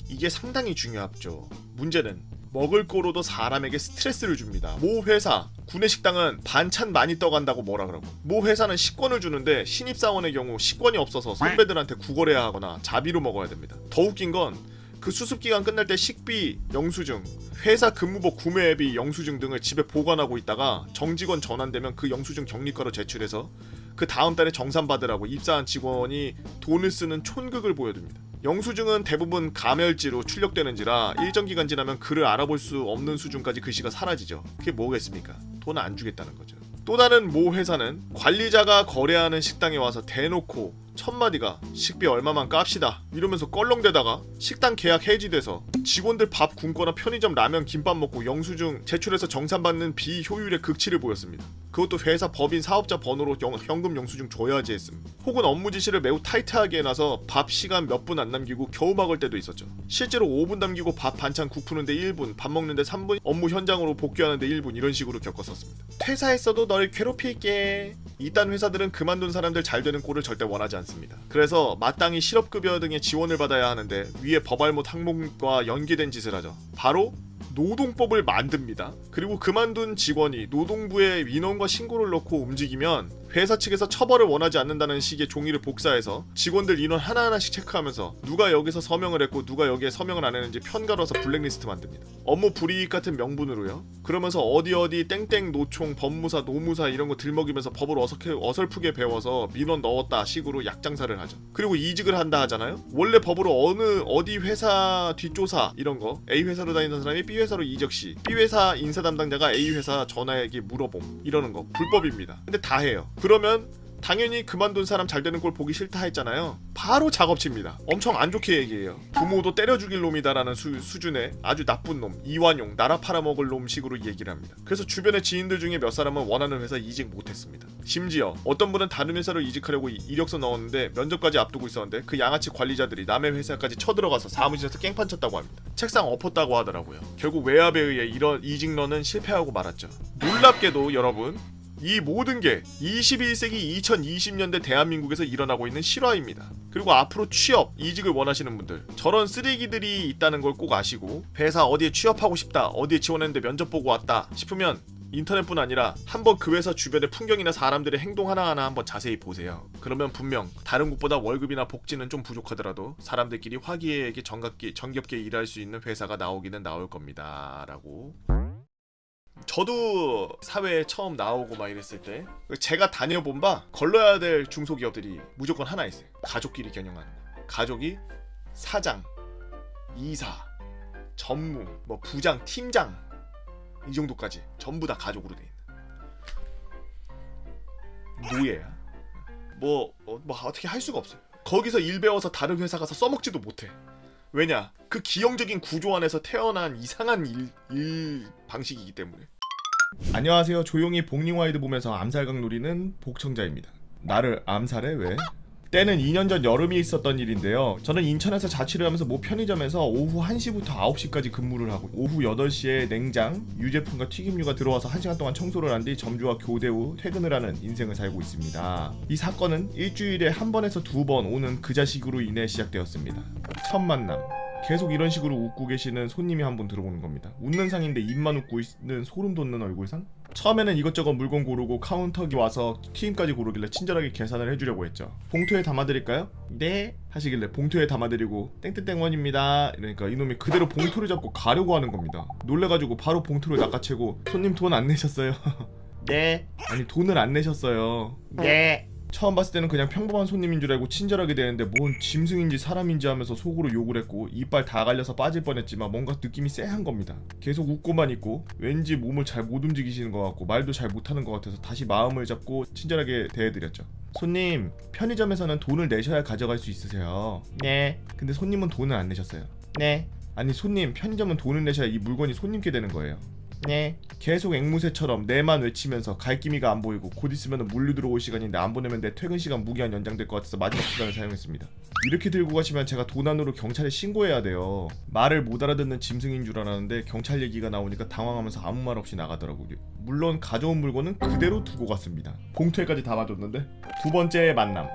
이게 상당히 중요하죠. 문제는 먹을 거로도 사람에게 스트레스를 줍니다. 모 회사, 구내식당은 반찬 많이 떠간다고 뭐라 그러고, 모 회사는 식권을 주는데 신입사원의 경우 식권이 없어서 선배들한테 구걸해야 하거나 자비로 먹어야 됩니다. 더 웃긴 건 그 수습기간 끝날 때 식비, 영수증, 회사 근무복 구매 앱이 영수증 등을 집에 보관하고 있다가 정직원 전환되면 그 영수증 격리과로 제출해서 그 다음 달에 정산받으라고 입사한 직원이 돈을 쓰는 촌극을 보여줍니다. 영수증은 대부분 가멸지로 출력되는지라 일정 기간 지나면 글을 알아볼 수 없는 수준까지 글씨가 사라지죠. 그게 뭐겠습니까? 돈 안 주겠다는 거죠. 또 다른 모 회사는 관리자가 거래하는 식당에 와서 대놓고 첫마디가 식비 얼마만 깝시다 이러면서 껄렁대다가 식당 계약 해지돼서 직원들 밥 굶거나 편의점 라면 김밥 먹고 영수증 제출해서 정산받는 비효율의 극치를 보였습니다. 그것도 회사 법인 사업자 번호로 현금 영수증 줘야지 했음. 혹은 업무 지시를 매우 타이트하게 해놔서 밥 시간 몇 분 안 남기고 겨우 막을 때도 있었죠. 실제로 5분 남기고 밥 반찬 국 푸는데 1분, 밥 먹는데 3분, 업무 현장으로 복귀하는데 1분 이런 식으로 겪었었습니다. 퇴사했어도 널 괴롭힐게. 이딴 회사들은 그만둔 사람들 잘 되는 꼴을 절대 원하지 않습니다. 그래서 마땅히 실업급여 등의 지원을 받아야 하는데 위에 버발못 항목과 연계된 짓을 하죠. 바로 노동법을 만듭니다. 그리고 그만둔 직원이 노동부에 민원과 신고를 넣고 움직이면 회사 측에서 처벌을 원하지 않는다는 식의 종이를 복사해서 직원들 인원 하나하나씩 체크하면서 누가 여기서 서명을 했고 누가 여기에 서명을 안 했는지 편가로서 블랙리스트 만듭니다. 업무 불이익 같은 명분으로요. 그러면서 어디 땡땡 노총, 법무사, 노무사 이런 거 들먹이면서 법을 어설프게 배워서 민원 넣었다 식으로 약장사를 하죠. 그리고 이직을 한다 하잖아요. 원래 법으로 어디 회사 뒷조사 이런 거 A 회사로 다니는 사람이 B 회사로 이적 시 B 회사 인사 담당자가 A 회사 전화에게 물어봄 이러는 거 불법입니다. 근데 다 해요. 그러면 당연히 그만둔 사람 잘 되는 꼴 보기 싫다 했잖아요. 바로 작업칩니다. 엄청 안 좋게 얘기해요. 부모도 때려 죽일 놈이다라는 수준의 아주 나쁜 놈, 이완용, 나라 팔아먹을 놈 식으로 얘기를 합니다. 그래서 주변의 지인들 중에 몇 사람은 원하는 회사 이직 못했습니다. 심지어 어떤 분은 다른 회사로 이직하려고 이력서 넣었는데 면접까지 앞두고 있었는데 그 양아치 관리자들이 남의 회사까지 쳐들어가서 사무실에서 깽판 쳤다고 합니다. 책상 엎었다고 하더라고요. 결국 외압에 의해 이런 이직런은 실패하고 말았죠. 놀랍게도 여러분, 이 모든 게 21세기 2020년대 대한민국에서 일어나고 있는 실화입니다. 그리고 앞으로 취업, 이직을 원하시는 분들, 저런 쓰레기들이 있다는 걸 꼭 아시고 회사 어디에 취업하고 싶다, 어디에 지원했는데 면접 보고 왔다 싶으면 인터넷뿐 아니라 한번 그 회사 주변의 풍경이나 사람들의 행동 하나하나 한번 자세히 보세요. 그러면 분명 다른 곳보다 월급이나 복지는 좀 부족하더라도 사람들끼리 화기애애하게 정겹게 일할 수 있는 회사가 나오기는 나올 겁니다 라고. 저도 사회에 처음 나오고 막 이랬을 때 제가 다녀본 바 걸러야 될 중소기업들이 무조건 하나 있어요. 가족끼리 겨냥하는 거. 가족이 사장, 이사, 전무, 뭐 부장, 팀장 이 정도까지 전부 다 가족으로 돼 있는 노예야. 뭐 어떻게 할 수가 없어요. 거기서 일 배워서 다른 회사 가서 써먹지도 못해. 왜냐? 그 기형적인 구조 안에서 태어난 이상한 일 방식이기 때문에. 안녕하세요. 조용히 복링와이드 보면서 암살각 노리는 복청자입니다. 나를 암살해? 왜? 때는 2년 전 여름이 있었던 일인데요. 저는 인천에서 자취를 하면서 모 편의점에서 오후 1시부터 9시까지 근무를 하고 오후 8시에 냉장, 유제품과 튀김류가 들어와서 1시간 동안 청소를 한 뒤 점주와 교대 후 퇴근을 하는 인생을 살고 있습니다. 이 사건은 일주일에 한 번에서 2번 오는 그 자식으로 인해 시작되었습니다. 첫 만남, 계속 이런 식으로 웃고 계시는 손님이 한 분 들어오는 겁니다. 웃는 상인데 입만 웃고 있는 소름 돋는 얼굴상? 처음에는 이것저것 물건 고르고 카운터기 와서 튀김까지 고르길래 친절하게 계산을 해주려고 했죠. 봉투에 담아드릴까요? 네 하시길래 봉투에 담아드리고 땡땡땡원입니다 이러니까 이놈이 그대로 봉투를 잡고 가려고 하는 겁니다. 놀래가지고 바로 봉투를 낚아채고 손님 돈 안 내셨어요? 네. 아니 돈을 안 내셨어요. 네. 처음 봤을 때는 그냥 평범한 손님인 줄 알고 친절하게 대는데 뭔 짐승인지 사람인지 하면서 속으로 욕을 했고 이빨 다 갈려서 빠질 뻔했지만 뭔가 느낌이 쎄한 겁니다. 계속 웃고만 있고 왠지 몸을 잘 못 움직이시는 것 같고 말도 잘 못하는 것 같아서 다시 마음을 잡고 친절하게 대해드렸죠. 손님, 편의점에서는 돈을 내셔야 가져갈 수 있으세요. 네. 근데 손님은 돈을 안 내셨어요. 네. 아니 손님, 편의점은 돈을 내셔야 이 물건이 손님께 되는 거예요. 네. 계속 앵무새처럼 내만 외치면서 갈기미가 안 보이고 곧 있으면 물류 들어올 시간인데 안 보내면 내 퇴근 시간 무기한 연장될 것 같아서 마지막 수단을 사용했습니다. 이렇게 들고 가시면 제가 돈 안으로 경찰에 신고해야 돼요. 말을 못 알아듣는 짐승인 줄 알았는데 경찰 얘기가 나오니까 당황하면서 아무 말 없이 나가더라고요. 물론 가져온 물건은 그대로 두고 갔습니다. 봉투에까지 담아줬는데. 두 번째 만남.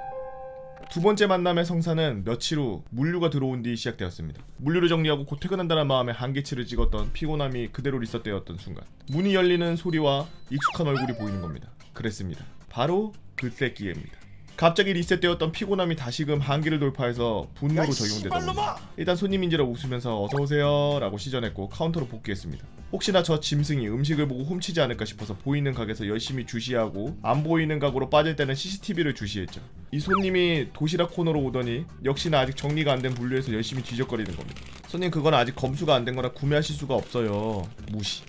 두 번째 만남의 성사는 며칠 후 물류가 들어온 뒤 시작되었습니다. 물류를 정리하고 곧 퇴근한다는 마음에 한계치를 찍었던 피곤함이 그대로 리셋되었던 순간 문이 열리는 소리와 익숙한 얼굴이 보이는 겁니다. 그랬습니다. 바로 그때 기회입니다. 갑자기 리셋되었던 피곤함이 다시금 한계를 돌파해서 분노로 적용되다 보니 일단 손님인지라 웃으면서 어서오세요 라고 시전했고 카운터로 복귀했습니다. 혹시나 저 짐승이 음식을 보고 훔치지 않을까 싶어서 보이는 가게에서 열심히 주시하고 안 보이는 가구로 빠질 때는 CCTV를 주시했죠. 이 손님이 도시락 코너로 오더니 역시나 아직 정리가 안 된 분류에서 열심히 뒤적거리는 겁니다. 손님 그건 아직 검수가 안 된 거라 구매하실 수가 없어요. 무시.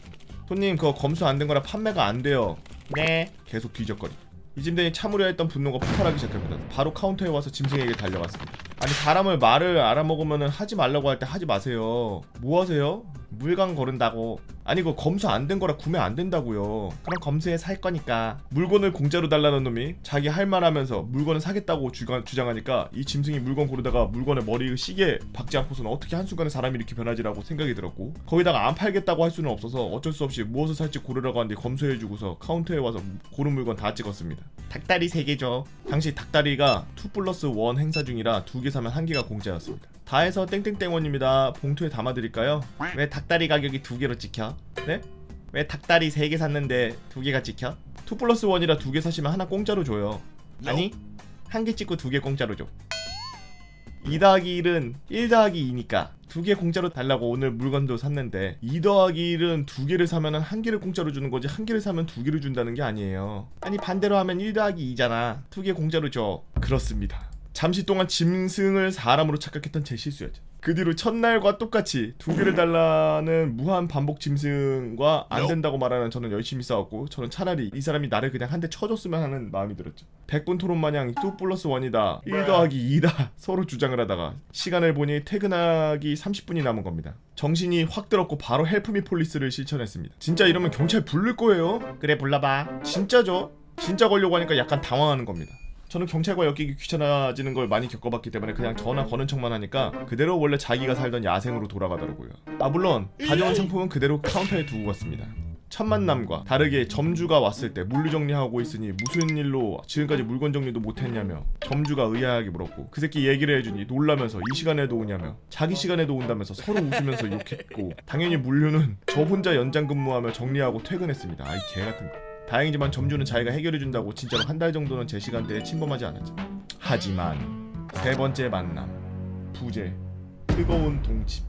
손님 그거 검수 안 된 거라 판매가 안 돼요. 네. 계속 뒤적거리. 이쯤 되니 참으려 했던 분노가 폭발하기 시작합니다. 바로 카운터에 와서 짐승에게 달려갔습니다. 아니 사람을 말을 알아먹으면 하지 말라고 할 때 하지 마세요. 뭐 하세요? 물건 고른다고. 아니 그거 검수 안 된 거라 구매 안 된다고요. 그럼 검수해 살 거니까. 물건을 공짜로 달라는 놈이 자기 할 말하면서 물건을 사겠다고 주장하니까 이 짐승이 물건 고르다가 물건에 머리를 시계 박지 않고서는 어떻게 한순간에 사람이 이렇게 변하지라고 생각이 들었고 거기다가 안 팔겠다고 할 수는 없어서 어쩔 수 없이 무엇을 살지 고르라고 하는데 검수해주고서 카운터에 와서 고른 물건 다 찍었습니다. 닭다리 3개죠. 당시 닭다리가 2+1 행사 중이라 2개 사면 1개가 공짜였습니다. 다 해서 땡땡땡원입니다. 봉투에 담아드릴까요? 왜 닭다리 가격이 2개로 찍혀? 네? 왜 닭다리 3개 샀는데 2개가 찍혀? 2+1이라 2개 사시면 하나 공짜로 줘요. 아니 1개 찍고 2개 공짜로 줘. 2+1은 1+2니까 2개 공짜로 달라고 오늘 물건도 샀는데 2+1은 2개를 사면 1개를 공짜로 주는 거지 1개를 사면 2개를 준다는 게 아니에요. 아니 반대로 하면 1+2잖아. 2개 공짜로 줘. 그렇습니다. 잠시 동안 짐승을 사람으로 착각했던 제 실수였죠. 그 뒤로 첫날과 똑같이 2개를 달라는 무한 반복 짐승과 안 된다고 말하는 저는 열심히 싸웠고 저는 차라리 이 사람이 나를 그냥 한 대 쳐줬으면 하는 마음이 들었죠. 100분 토론 마냥 2+1이다 1+2다 서로 주장을 하다가 시간을 보니 퇴근하기 30분이 남은 겁니다. 정신이 확 들었고 바로 헬프미 폴리스를 실천했습니다. 진짜 이러면 경찰 부를 거예요? 그래 불러봐. 진짜죠? 진짜 걸려고 하니까 약간 당황하는 겁니다. 저는 경찰과 엮이기 귀찮아지는 걸 많이 겪어봤기 때문에 그냥 전화 거는 척만 하니까 그대로 원래 자기가 살던 야생으로 돌아가더라고요. 아 물론 가져온 상품은 그대로 카운터에 두고 갔습니다. 첫 만남과 다르게 점주가 왔을 때 물류 정리하고 있으니 무슨 일로 지금까지 물건 정리도 못했냐며 점주가 의아하게 물었고 그 새끼 얘기를 해주니 놀라면서 이 시간에도 오냐며 자기 시간에도 온다면서 서로 웃으면서 욕했고 당연히 물류는 저 혼자 연장 근무하며 정리하고 퇴근했습니다. 아이 개같은 거. 다행이지만 점주는 자기가 해결해준다고 진짜로 한 달 정도는 제 시간대에 침범하지 않았죠. 하지만 세 번째 만남 부재 뜨거운 동침.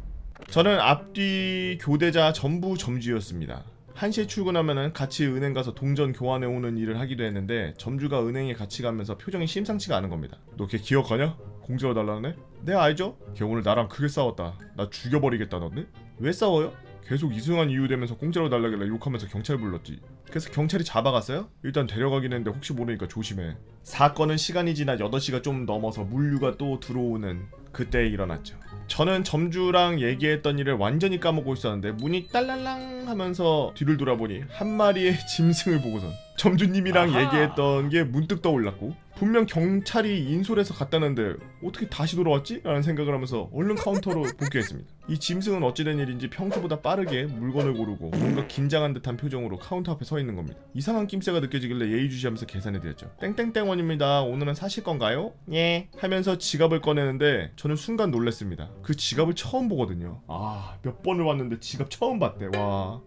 저는 앞뒤 교대자 전부 점주였습니다. 1시에 출근하면은 같이 은행 가서 동전 교환해 오는 일을 하기도 했는데 점주가 은행에 같이 가면서 표정이 심상치가 않은 겁니다. 너 걔 기억하냐? 공짜로 달라는 애? 네 알죠? 걔 오늘 나랑 크게 싸웠다. 나 죽여버리겠다 너네? 왜 싸워요? 계속 이상한 이유 대면서 공짜로 달라길래 욕하면서 경찰 불렀지. 그래서 경찰이 잡아갔어요? 일단 데려가긴 했는데 혹시 모르니까 조심해. 사건은 시간이 지나 8시가 좀 넘어서 물류가 또 들어오는 그때 일어났죠. 저는 점주랑 얘기했던 일을 완전히 까먹고 있었는데 문이 딸랄랑 하면서 뒤를 돌아보니 한 마리의 짐승을 보고선 점주님이랑 얘기했던 게 문득 떠올랐고 분명 경찰이 인솔해서 갔다는데 어떻게 다시 돌아왔지? 라는 생각을 하면서 얼른 카운터로 복귀했습니다. 이 짐승은 어찌된 일인지 평소보다 빠르게 물건을 고르고 뭔가 긴장한 듯한 표정으로 카운터 앞에 서 있는 겁니다. 이상한 낌새가 느껴지길래 예의주시하면서 계산해드렸죠. 땡땡땡원입니다. 오늘은 사실 건가요? 예 하면서 지갑을 꺼내는데 저는 순간 놀랐습니다. 그 지갑을 처음 보거든요. 몇 번을 왔는데 지갑 처음 봤대. 와.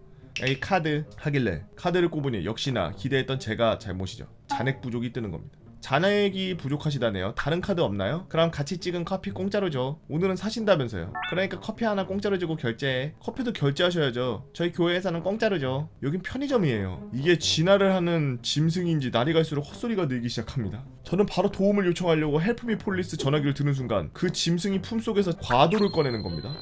이 카드 하길래 카드를 꼽으니 역시나 기대했던 제가 잘못이죠. 잔액 부족이 뜨는 겁니다. 잔액이 부족하시다네요. 다른 카드 없나요? 그럼 같이 찍은 커피 공짜로 줘. 오늘은 사신다면서요. 그러니까 커피 하나 공짜로 주고 결제해. 커피도 결제하셔야죠. 저희 교회에서는 공짜로 줘. 여긴 편의점이에요. 이게 진화를 하는 짐승인지 날이 갈수록 헛소리가 늘기 시작합니다. 저는 바로 도움을 요청하려고 헬프미 폴리스 전화기를 드는 순간 그 짐승이 품속에서 과도를 꺼내는 겁니다.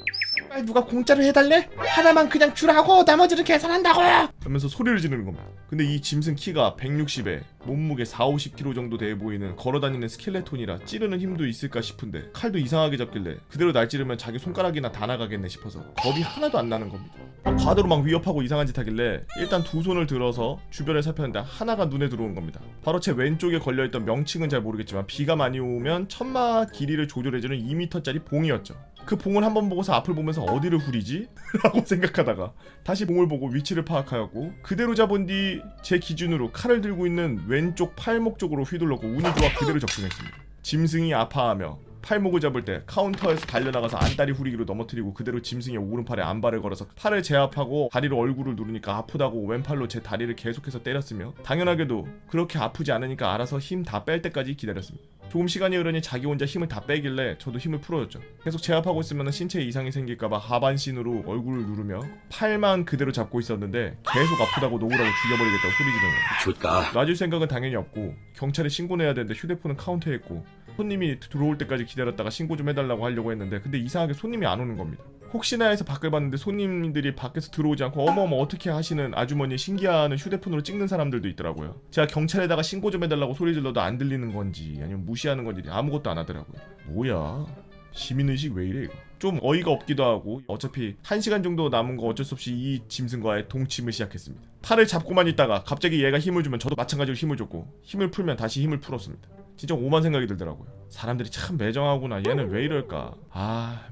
누가 공짜로 해달래? 하나만 그냥 주라고 나머지를 계산한다고! 하면서 소리를 지르는 겁니다. 근데 이 짐승 키가 160에 몸무게 40-50kg 정도 돼 보이는 걸어다니는 스켈레톤이라 찌르는 힘도 있을까 싶은데 칼도 이상하게 잡길래 그대로 날 찌르면 자기 손가락이나 다 나가겠네 싶어서 겁이 하나도 안 나는 겁니다. 과도로 막 위협하고 이상한 짓 하길래 일단 두 손을 들어서 주변을 살폈는데 하나가 눈에 들어온 겁니다. 바로 제 왼쪽에 걸려있던 명칭은 잘 모르겠지만 비가 많이 오면 천마 길이를 조절해주는 2m짜리 봉이었죠. 그 봉을 한번 보고서 앞을 보면서 어디를 후리지? 라고 생각하다가 다시 봉을 보고 위치를 파악하였고 그대로 잡은 뒤 제 기준으로 칼을 들고 있는 왼쪽 팔목 쪽으로 휘둘렀고 운이 좋아 그대로 접근했습니다. 짐승이 아파하며 팔목을 잡을 때 카운터에서 달려나가서 안다리 후리기로 넘어뜨리고 그대로 짐승의 오른팔에 안발을 걸어서 팔을 제압하고 다리로 얼굴을 누르니까 아프다고 왼팔로 제 다리를 계속해서 때렸으며 당연하게도 그렇게 아프지 않으니까 알아서 힘 다 뺄 때까지 기다렸습니다. 조금 시간이 흐르니 자기 혼자 힘을 다 빼길래 저도 힘을 풀어줬죠. 계속 제압하고 있으면 신체에 이상이 생길까봐 하반신으로 얼굴을 누르며 팔만 그대로 잡고 있었는데 계속 아프다고 놓으라고 죽여버리겠다고 소리 지르는 거예요. 놔줄 생각은 당연히 없고 경찰에 신고내야 되는데 휴대폰은 카운터에 있고 손님이 들어올 때까지 기다렸다가 신고 좀 해달라고 하려고 했는데 근데 이상하게 손님이 안 오는 겁니다. 혹시나 해서 밖을 봤는데 손님들이 밖에서 들어오지 않고 어머어머 어떻게 하시는 아주머니 신기해하는 휴대폰으로 찍는 사람들도 있더라고요. 제가 경찰에다가 신고 좀 해달라고 소리 질러도 안 들리는 건지 아니면 무시하는 건지 아무것도 안 하더라고요. 뭐야 시민의식 왜 이래 이거. 좀 어이가 없기도 하고 어차피 1시간 정도 남은 거 어쩔 수 없이 이 짐승과의 동침을 시작했습니다. 팔을 잡고만 있다가 갑자기 얘가 힘을 주면 저도 마찬가지로 힘을 줬고 힘을 풀면 다시 힘을 풀었습니다. 진짜 오만 생각이 들더라고요. 사람들이 참 매정하구나. 얘는 왜 이럴까.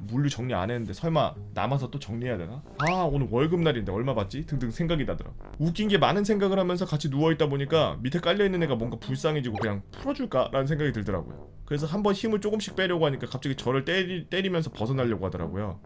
물류 정리 안 했는데 설마 남아서 또 정리해야 되나? 오늘 월급날인데 얼마 받지? 등등 생각이 나더라고. 웃긴 게 많은 생각을 하면서 같이 누워있다 보니까 밑에 깔려있는 애가 뭔가 불쌍해지고 그냥 풀어줄까? 라는 생각이 들더라고요. 그래서 한번 힘을 조금씩 빼려고 하니까 갑자기 저를 때리면서 벗어나려고 하더라고요.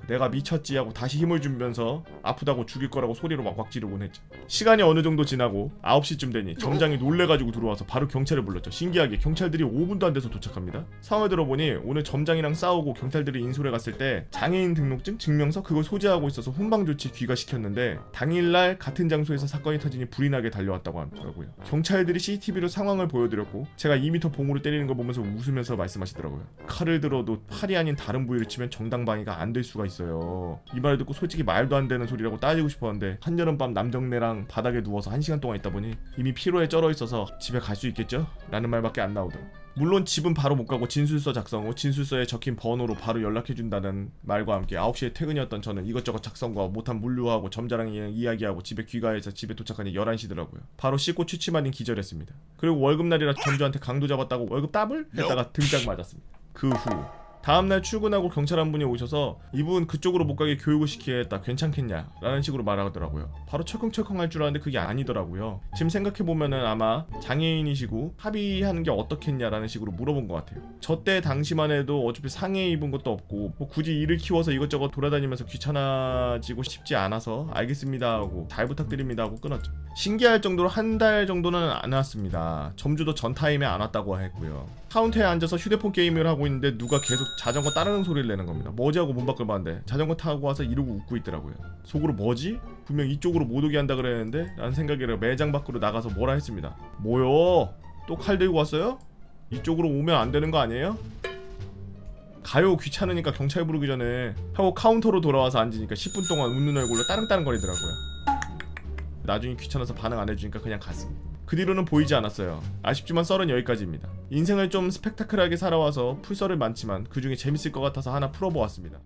내가 미쳤지 하고 다시 힘을 주면서 아프다고 죽일 거라고 소리로 막 지르곤 했죠. 시간이 어느 정도 지나고 9시쯤 되니 점장이 놀래가지고 들어와서 바로 경찰을 불렀죠. 신기하게 경찰들이 5분도 안 돼서 도착합니다. 상황을 들어보니 오늘 점장이랑 싸우고 경찰들이 인솔에 갔을 때 장애인 등록증, 증명서 그걸 소지하고 있어서 훈방조치 귀가시켰는데 당일날 같은 장소에서 사건이 터지니 불이 나게 달려왔다고 하더라고요. 경찰들이 CCTV로 상황을 보여드렸고 제가 2m 봉으로 때리는 거 보면서 웃으면서 말씀하시더라고요. 칼을 들어도 팔이 아닌 다른 부위를 치면 정당방위가 안 될 수가 있어요. 이 말을 듣고 솔직히 말도 안 되는 소리라고 따지고 싶었는데 한여름밤 남정네랑 바닥에 누워서 1시간 동안 있다 보니 이미 피로에 쩔어 있어서 집에 갈 수 있겠죠? 라는 말밖에 안 나오더라고요. 물론 집은 바로 못 가고 진술서 작성 후 진술서에 적힌 번호로 바로 연락해준다는 말과 함께 9시에 퇴근이었던 저는 이것저것 작성과 못한 물류하고 점자랑 이야기하고 집에 귀가해서 집에 도착하니 11시더라고요. 바로 씻고 취침 아닌 기절했습니다. 그리고 월급날이라 점주한테 강도 잡았다고 월급 더블? 했다가 등짝 맞았습니다. 그 후 다음날 출근하고 경찰 한 분이 오셔서 이분 그쪽으로 못 가게 교육을 시키겠다 괜찮겠냐 라는 식으로 말하더라고요. 바로 철컹철컹 할 줄 알았는데 그게 아니더라고요. 지금 생각해보면은 아마 장애인이시고 합의하는 게 어떻겠냐라는 식으로 물어본 것 같아요. 저 때 당시만 해도 어차피 상해 입은 것도 없고 뭐 굳이 일을 키워서 이것저것 돌아다니면서 귀찮아지고 싶지 않아서 알겠습니다 하고 잘 부탁드립니다 하고 끊었죠. 신기할 정도로 한 달 정도는 안 왔습니다. 점주도 전 타임에 안 왔다고 했고요. 카운터에 앉아서 휴대폰 게임을 하고 있는데 누가 계속 자전거 따르는 소리를 내는 겁니다. 뭐지 하고 문 밖을 봤는데 자전거 타고 와서 이러고 웃고 있더라고요. 속으로 뭐지? 분명 이쪽으로 못 오게 한다 그랬는데 라는 생각이라 매장 밖으로 나가서 뭐라 했습니다. 뭐요? 또 칼 들고 왔어요? 이쪽으로 오면 안 되는 거 아니에요? 가요 귀찮으니까 경찰 부르기 전에 하고 카운터로 돌아와서 앉으니까 10분 동안 웃는 얼굴로 따릉따릉거리더라고요. 나중에 귀찮아서 반응 안 해주니까 그냥 갔습니다. 그 뒤로는 보이지 않았어요. 아쉽지만 썰은 여기까지입니다. 인생을 좀 스펙타클하게 살아와서 풀썰은 많지만 그 중에 재밌을 것 같아서 하나 풀어보았습니다.